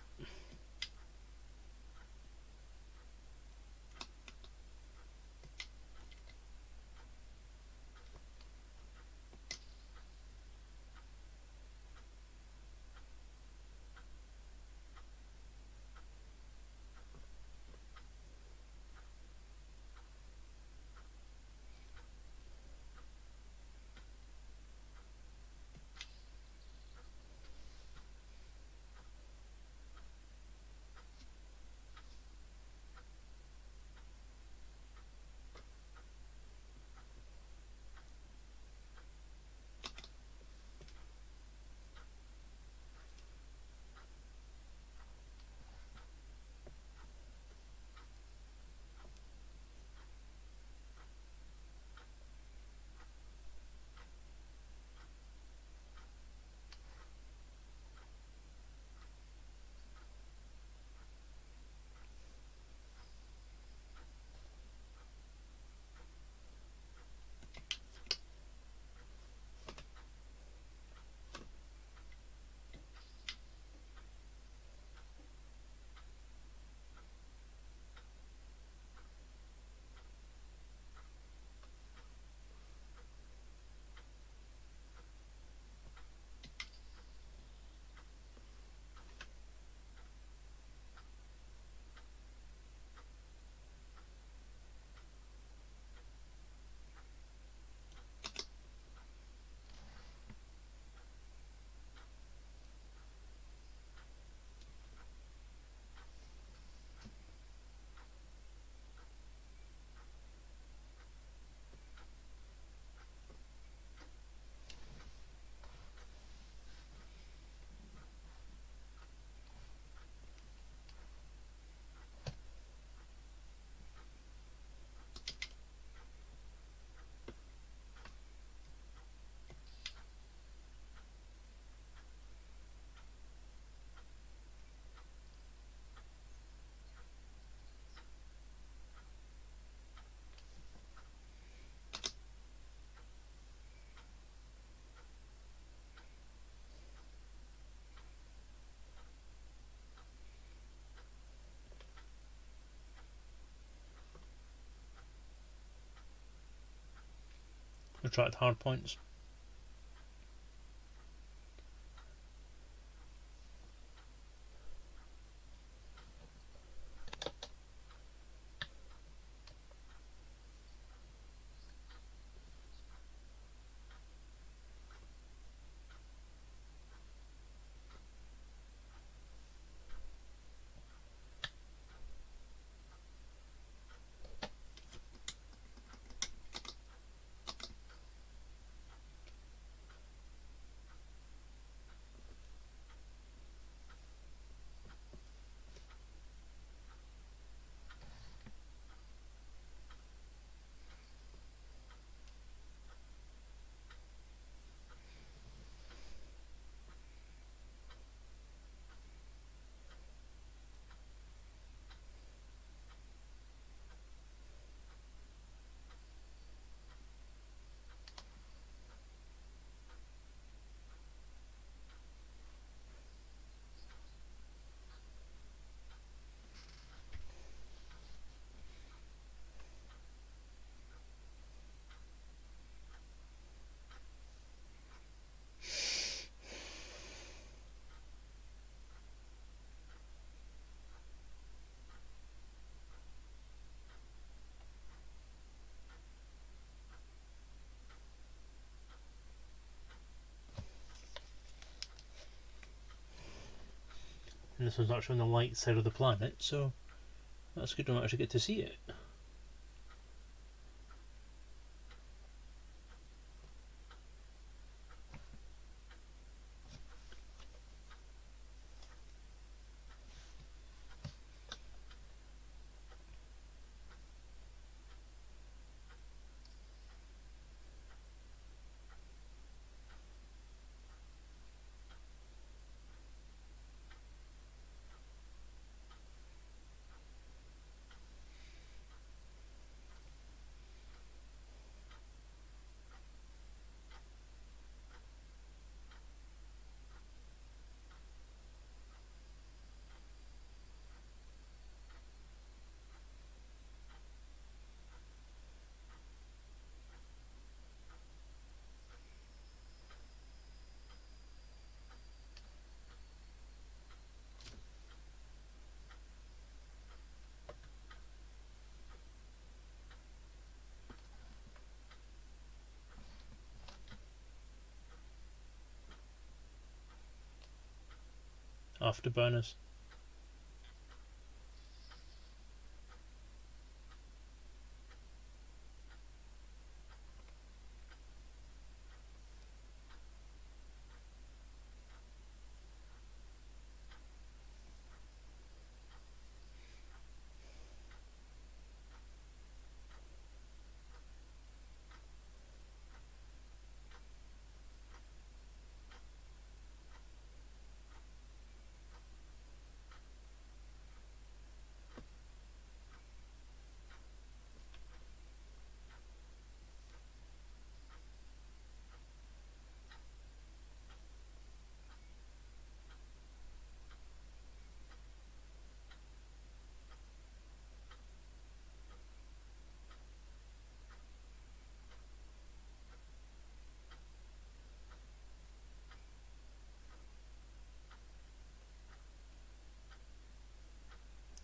Attract hard points. And this one's actually on the light side of the planet, so that's good to actually get to see it. afterburners.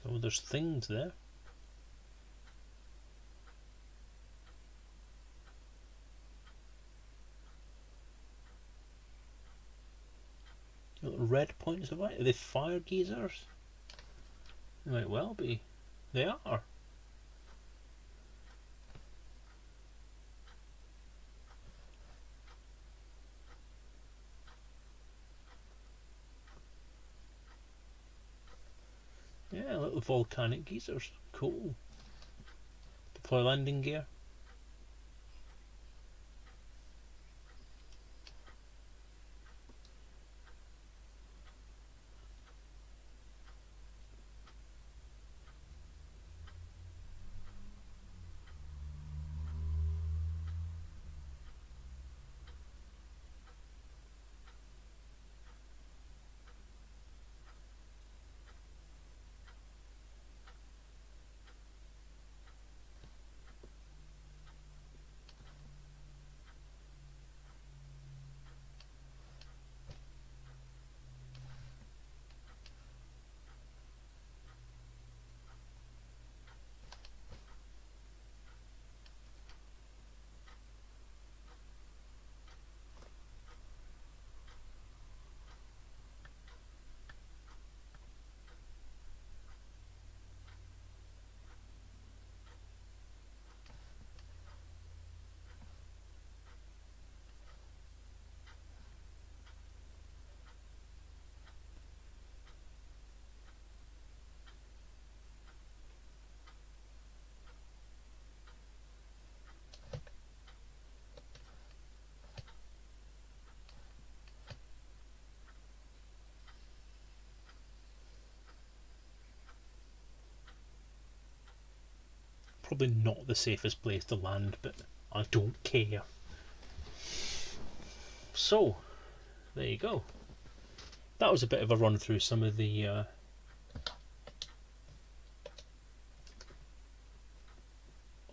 Oh, there's things there. Little red points of light. Are they fire geysers? They might well be. They are. Yeah, little volcanic geysers. Cool. Deploy landing gear. Probably not the safest place to land, but I don't care. So, there you go. That was a bit of a run through some of the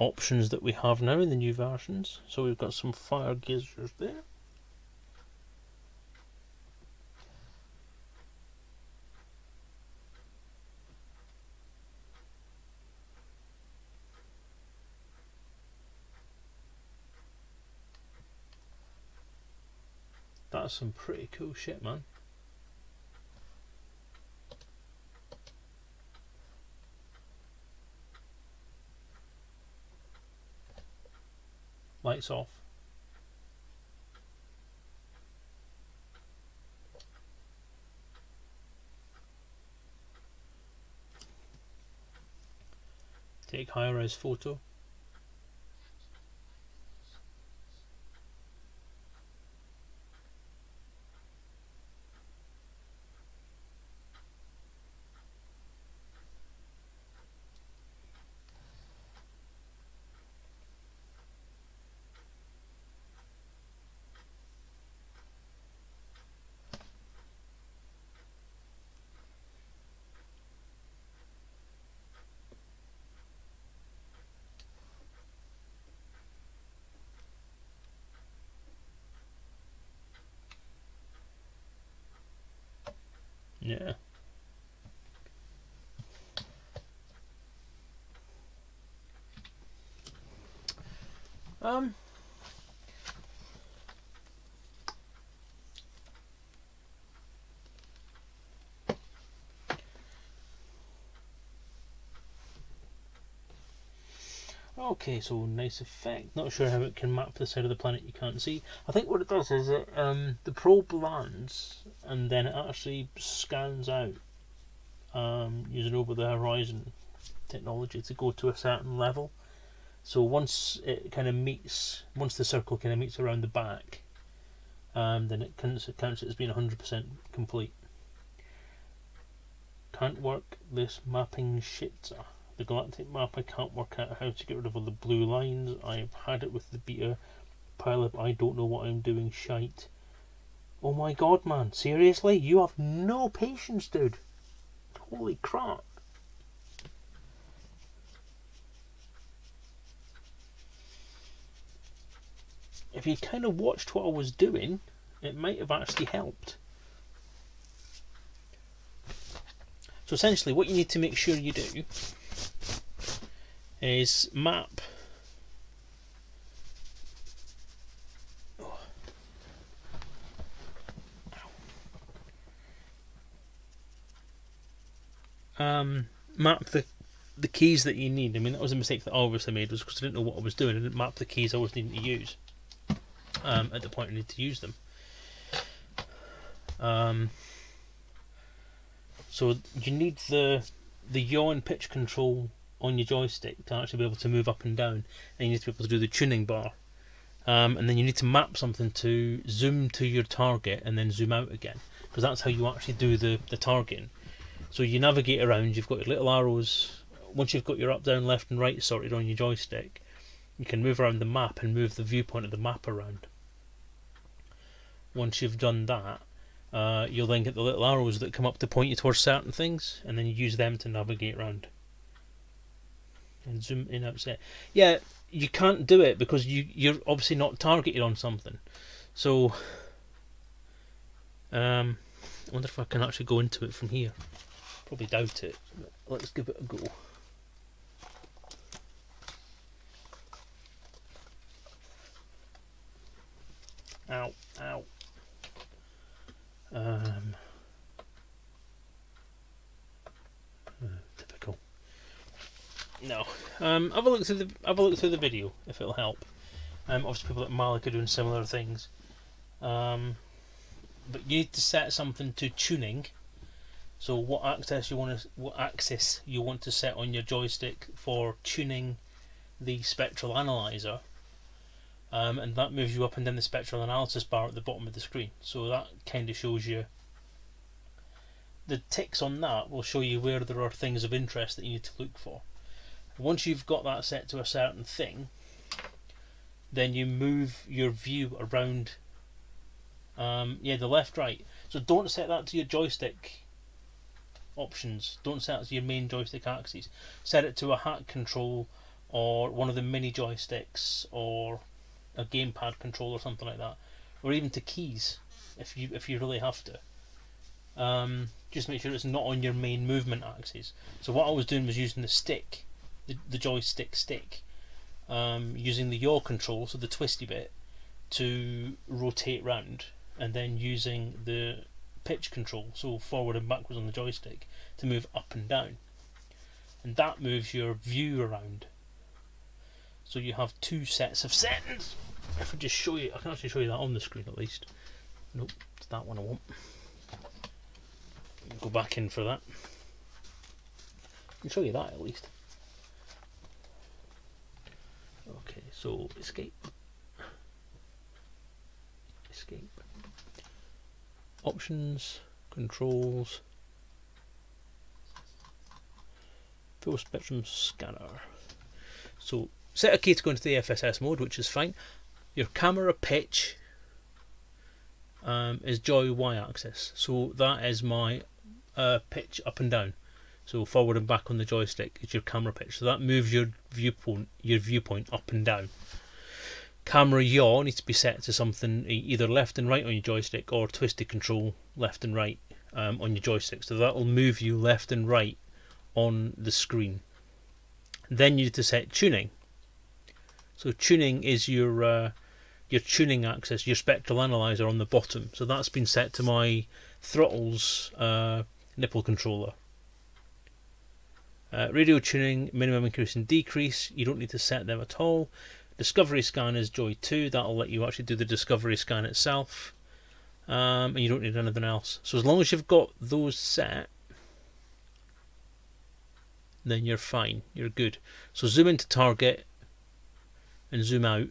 options that we have now in the new versions. So we've got some fire geysers there. That's some pretty cool shit, man. Lights off. Take high-res photo. Yeah. Okay, so nice effect. Not sure how it can map the side of the planet you can't see. I think what it does is the probe lands and then it actually scans out using over the horizon technology to go to a certain level. So once it kind of meets, once the circle kind of meets around the back, then it counts it as being 100% complete. Can't work this mapping shit. The galactic map, I can't work out how to get rid of all the blue lines. I've had it with the beta pilot. I don't know what I'm doing, shite. Oh my god, man, seriously? You have no patience, dude. Holy crap. If you kind of watched what I was doing, it might have actually helped. So essentially what you need to make sure you do is map map the keys that you need. I mean, that was a mistake that I obviously made, was because I didn't know what I was doing. I didn't map the keys I was needing to use at the point I need to use them. So you need the yaw and pitch control on your joystick to actually be able to move up and down, and you need to be able to do the tuning bar, and then you need to map something to zoom to your target and then zoom out again, because that's how you actually do the targeting. So you navigate around, you've got your little arrows. Once you've got your up, down, left and right sorted on your joystick, you can move around the map and move the viewpoint of the map around. Once you've done that, you'll then get the little arrows that come up to point you towards certain things, and then you use them to navigate around. And zoom in, out, set. Yeah, you can't do it because you're obviously not targeted on something. So, I wonder if I can actually go into it from here. Probably doubt it. Let's give it a go. Ow, ow. Typical. No. Have a look through the video if it'll help. Obviously, people like Malik are doing similar things. But you need to set something to tuning. So what axis you want to set on your joystick for tuning the spectral analyzer, and that moves you up and down the spectral analysis bar at the bottom of the screen. So that kind of shows you, the ticks on that will show you where there are things of interest that you need to look for. Once you've got that set to a certain thing, then you move your view around, the left, right. So don't set that to your joystick options. Don't set it to your main joystick axis. Set it to a hat control or one of the mini joysticks or a gamepad control or something like that, or even to keys if you really have to. Just make sure it's not on your main movement axis. So what I was doing was using the stick, the joystick stick, using the yaw control, so the twisty bit, to rotate round, and then using the pitch control, so forward and backwards on the joystick, to move up and down, and that moves your view around. So you have two sets of settings. If I just show you, I can actually show you that on the screen at least. Nope, it's that one I want. Go back in for that. I can show you that at least. Okay, so escape. Options, controls, full spectrum scanner. So set a key to go into the FSS mode, which is fine. Your camera pitch is joy y-axis, so that is my pitch up and down. So forward and back on the joystick is your camera pitch. So that moves your viewpoint up and down. Camera yaw needs to be set to something either left and right on your joystick, or twisted control left and right on your joystick. So that will move you left and right on the screen. Then you need to set tuning. So tuning is your tuning axis, your spectral analyzer on the bottom. So that's been set to my throttle's nipple controller. Radio tuning, minimum increase and decrease, you don't need to set them at all. Discovery scan is Joy 2, that'll let you actually do the discovery scan itself. And you don't need anything else. So as long as you've got those set, then you're fine, you're good. So zoom into target and zoom out.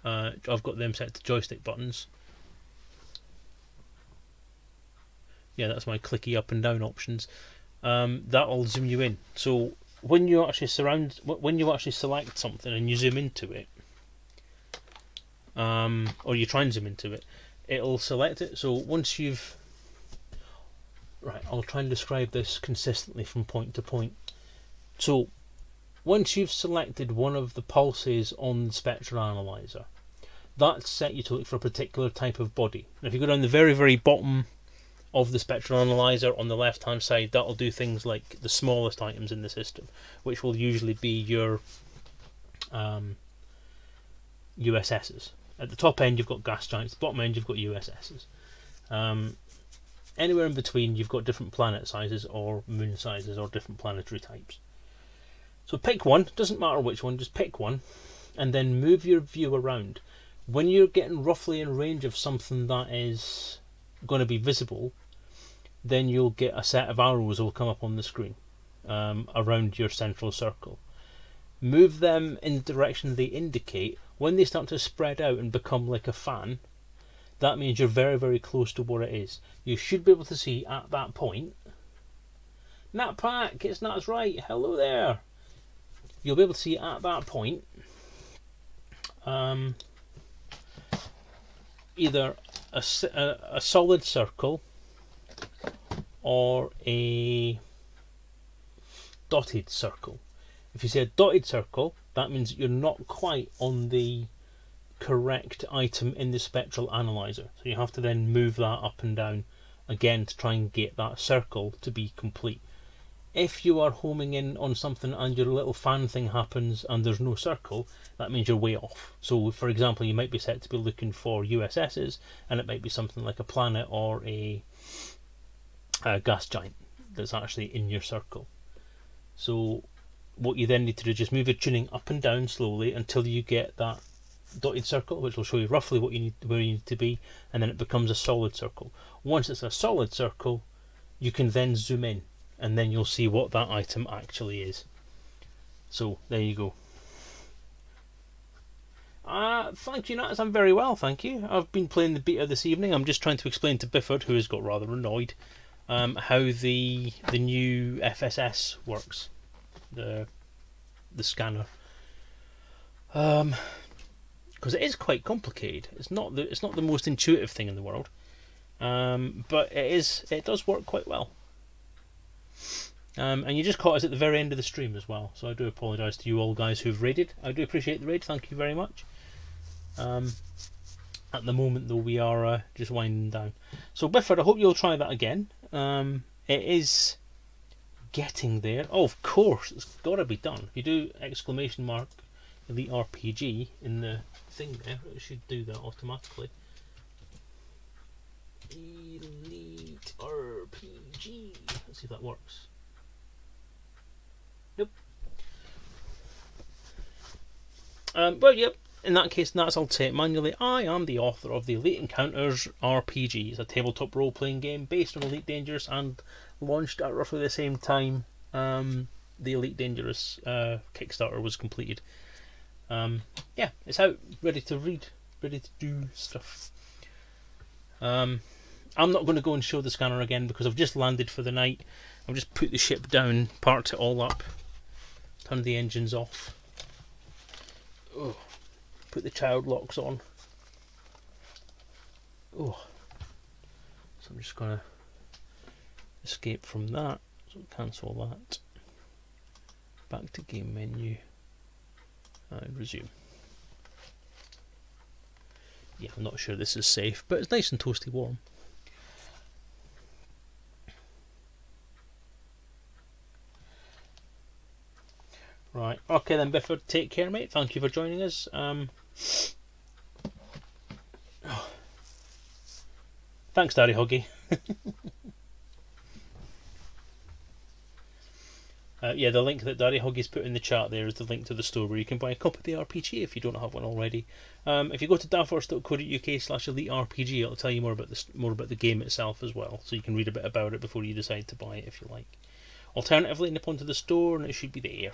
I've got them set to joystick buttons. Yeah, that's my clicky up and down options. That'll zoom you in. So when you actually select something and you zoom into it, or you try and zoom into it, it'll select it. So once you've I'll try and describe this consistently from point to point. So once you've selected one of the pulses on the spectral analyzer, that's set you to look for a particular type of body. And if you go down the very, very bottom of the spectral analyzer on the left hand side, that'll do things like the smallest items in the system, which will usually be your USSs. At the top end you've got gas giants, the bottom end you've got USSs. Anywhere in between you've got different planet sizes or moon sizes or different planetary types. So pick one, doesn't matter which one, just pick one and then move your view around. When you're getting roughly in range of something that is going to be visible, then you'll get a set of arrows that will come up on the screen around your central circle. Move them in the direction they indicate. When they start to spread out and become like a fan, that means you're very, very close to what it is. You should be able to see at that point, Nat Pack, it's Nat's right, hello there. You'll be able to see at that point either a solid circle or a dotted circle. If you see a dotted circle, that means you're not quite on the correct item in the spectral analyzer. So you have to then move that up and down again to try and get that circle to be complete. If you are homing in on something and your little fan thing happens and there's no circle, that means you're way off. So for example, you might be set to be looking for USSs and it might be something like a planet or a gas giant that's actually in your circle. So what you then need to do is just move your tuning up and down slowly until you get that dotted circle, which will show you roughly what you need, where you need to be, and then it becomes a solid circle. Once it's a solid circle, you can then zoom in and then you'll see what that item actually is. So there you go. Thank you, Nats. I'm very well, thank you. I've been playing the beta this evening. I'm just trying to explain to Bifford, who has got rather annoyed, how the new FSS works, the scanner. Because it is quite complicated. It's not the most intuitive thing in the world, but it does work quite well. And you just caught us at the very end of the stream as well, so I do apologise to you all guys who've raided. I do appreciate the raid, thank you very much. At the moment though, we are just winding down. So Bifford, I hope you'll try that again. It is getting there. Oh, of course, it's got to be done. If you do exclamation mark Elite RPG in the thing there, it should do that automatically. Elite RPG. Let's see if that works. Nope. Well, yep. In that case, that's I'll take manually. I am the author of the Elite Encounters RPG. It's a tabletop role-playing game based on Elite Dangerous and launched at roughly the same time the Elite Dangerous Kickstarter was completed. Yeah, it's out, ready to read, ready to do stuff. I'm not going to go and show the scanner again because I've just landed for the night. I've just put the ship down, parked it all up, turned the engines off. Oh. Put the child locks on. Oh, so I'm just gonna escape from that. So cancel that. Back to game menu and resume. Yeah, I'm not sure this is safe, but it's nice and toasty warm. Right, okay then Bifford, take care mate, thank you for joining us. Thanks Daddy Huggy. Yeah, the link that Daddy Huggy's put in the chat there is the link to the store where you can buy a copy of the RPG if you don't have one already. If you go to davos.co.uk/elite-RPG, it'll tell you more about the game itself as well, so you can read a bit about it before you decide to buy it if you like. Alternatively, nip onto the store and it should be there.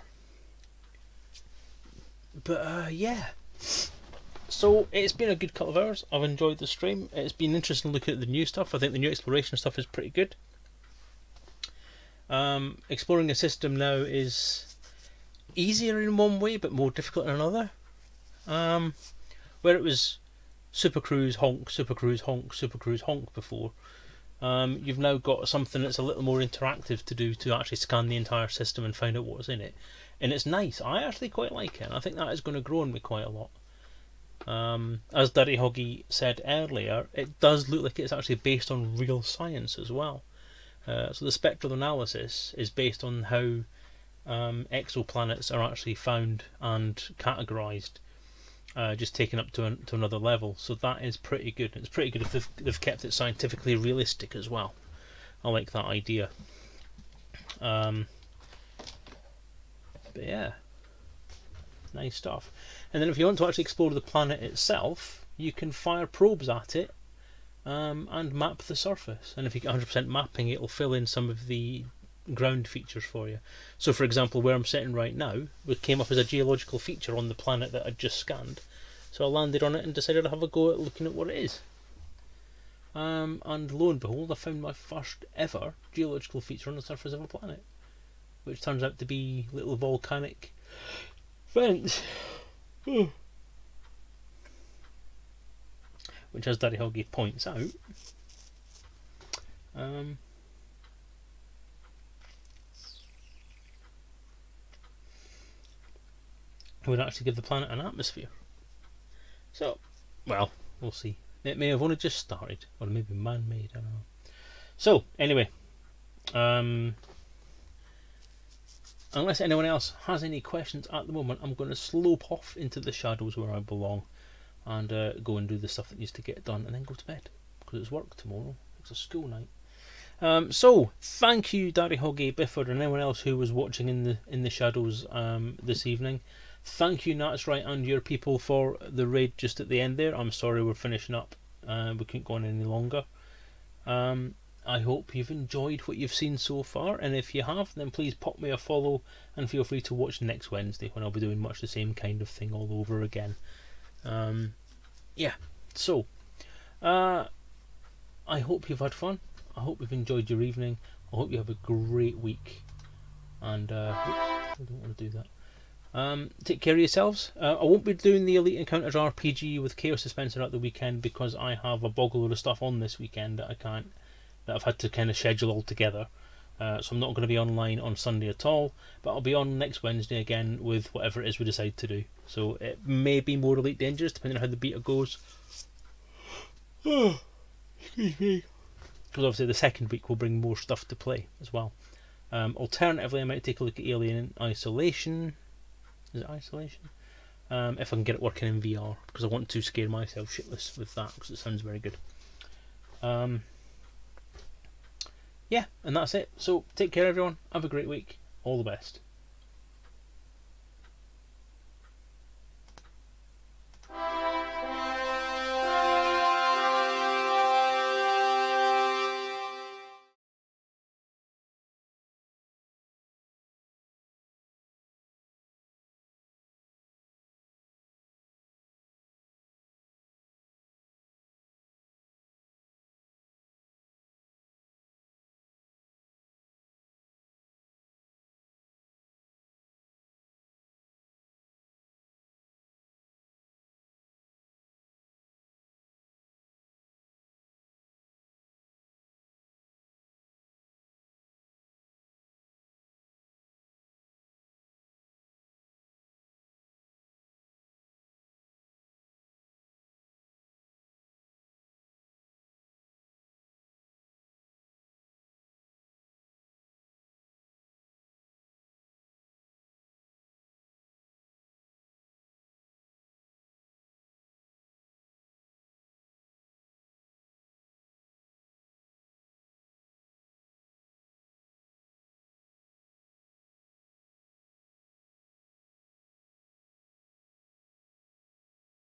But yeah, so it's been a good couple of hours. I've enjoyed the stream. It's been interesting looking at the new stuff. I think the new exploration stuff is pretty good. Exploring a system now is easier in one way but more difficult in another. Where it was Super Cruise honk, Super Cruise honk, Super Cruise honk before, you've now got something that's a little more interactive to do, to actually scan the entire system and find out what's in it. And it's nice. I actually quite like it, and I think that is going to grow on me quite a lot. As Daddy Hoggy said earlier, it does look like it's actually based on real science as well. So the spectral analysis is based on how exoplanets are actually found and categorised, just taken up to another level. So that is pretty good. It's pretty good if they've kept it scientifically realistic as well. I like that idea. But yeah, nice stuff. And then if you want to actually explore the planet itself, you can fire probes at it and map the surface. And if you get 100% mapping, it'll fill in some of the ground features for you. So for example, where I'm sitting right now, it came up as a geological feature on the planet that I'd just scanned. So I landed on it and decided to have a go at looking at what it is. And lo and behold, I found my first ever geological feature on the surface of a planet, which turns out to be little volcanic vents. Which, as Daddy Hoggy points out, would actually give the planet an atmosphere. So, well, we'll see. It may have only just started, or maybe man-made, I don't know. So, anyway, unless anyone else has any questions at the moment, I'm going to slope off into the shadows where I belong and go and do the stuff that needs to get done and then go to bed, because it's work tomorrow. It's a school night. So thank you, Daddy Hoggy, Bifford, and anyone else who was watching in the shadows this evening. Thank you, Nats Right, and your people for the raid just at the end there. I'm sorry we're finishing up. We couldn't go on any longer. I hope you've enjoyed what you've seen so far, and if you have, then please pop me a follow and feel free to watch next Wednesday when I'll be doing much the same kind of thing all over again. Yeah, so I hope you've had fun. I hope you've enjoyed your evening. I hope you have a great week, and oops, I don't want to do that. Take care of yourselves. I won't be doing the Elite Encounters RPG with Chaos Dispenser at the weekend because I have a boggle load of stuff on this weekend that I've had to kind of schedule all together. So I'm not going to be online on Sunday at all, but I'll be on next Wednesday again with whatever it is we decide to do. So it may be more Elite Dangerous depending on how the beta goes. Excuse me. Because obviously the second week will bring more stuff to play as well. Alternatively, I might take a look at Alien Isolation. Is it Isolation? If I can get it working in VR, because I want to scare myself shitless with that because it sounds very good. Yeah, and that's it. So take care, everyone. Have a great week. All the best.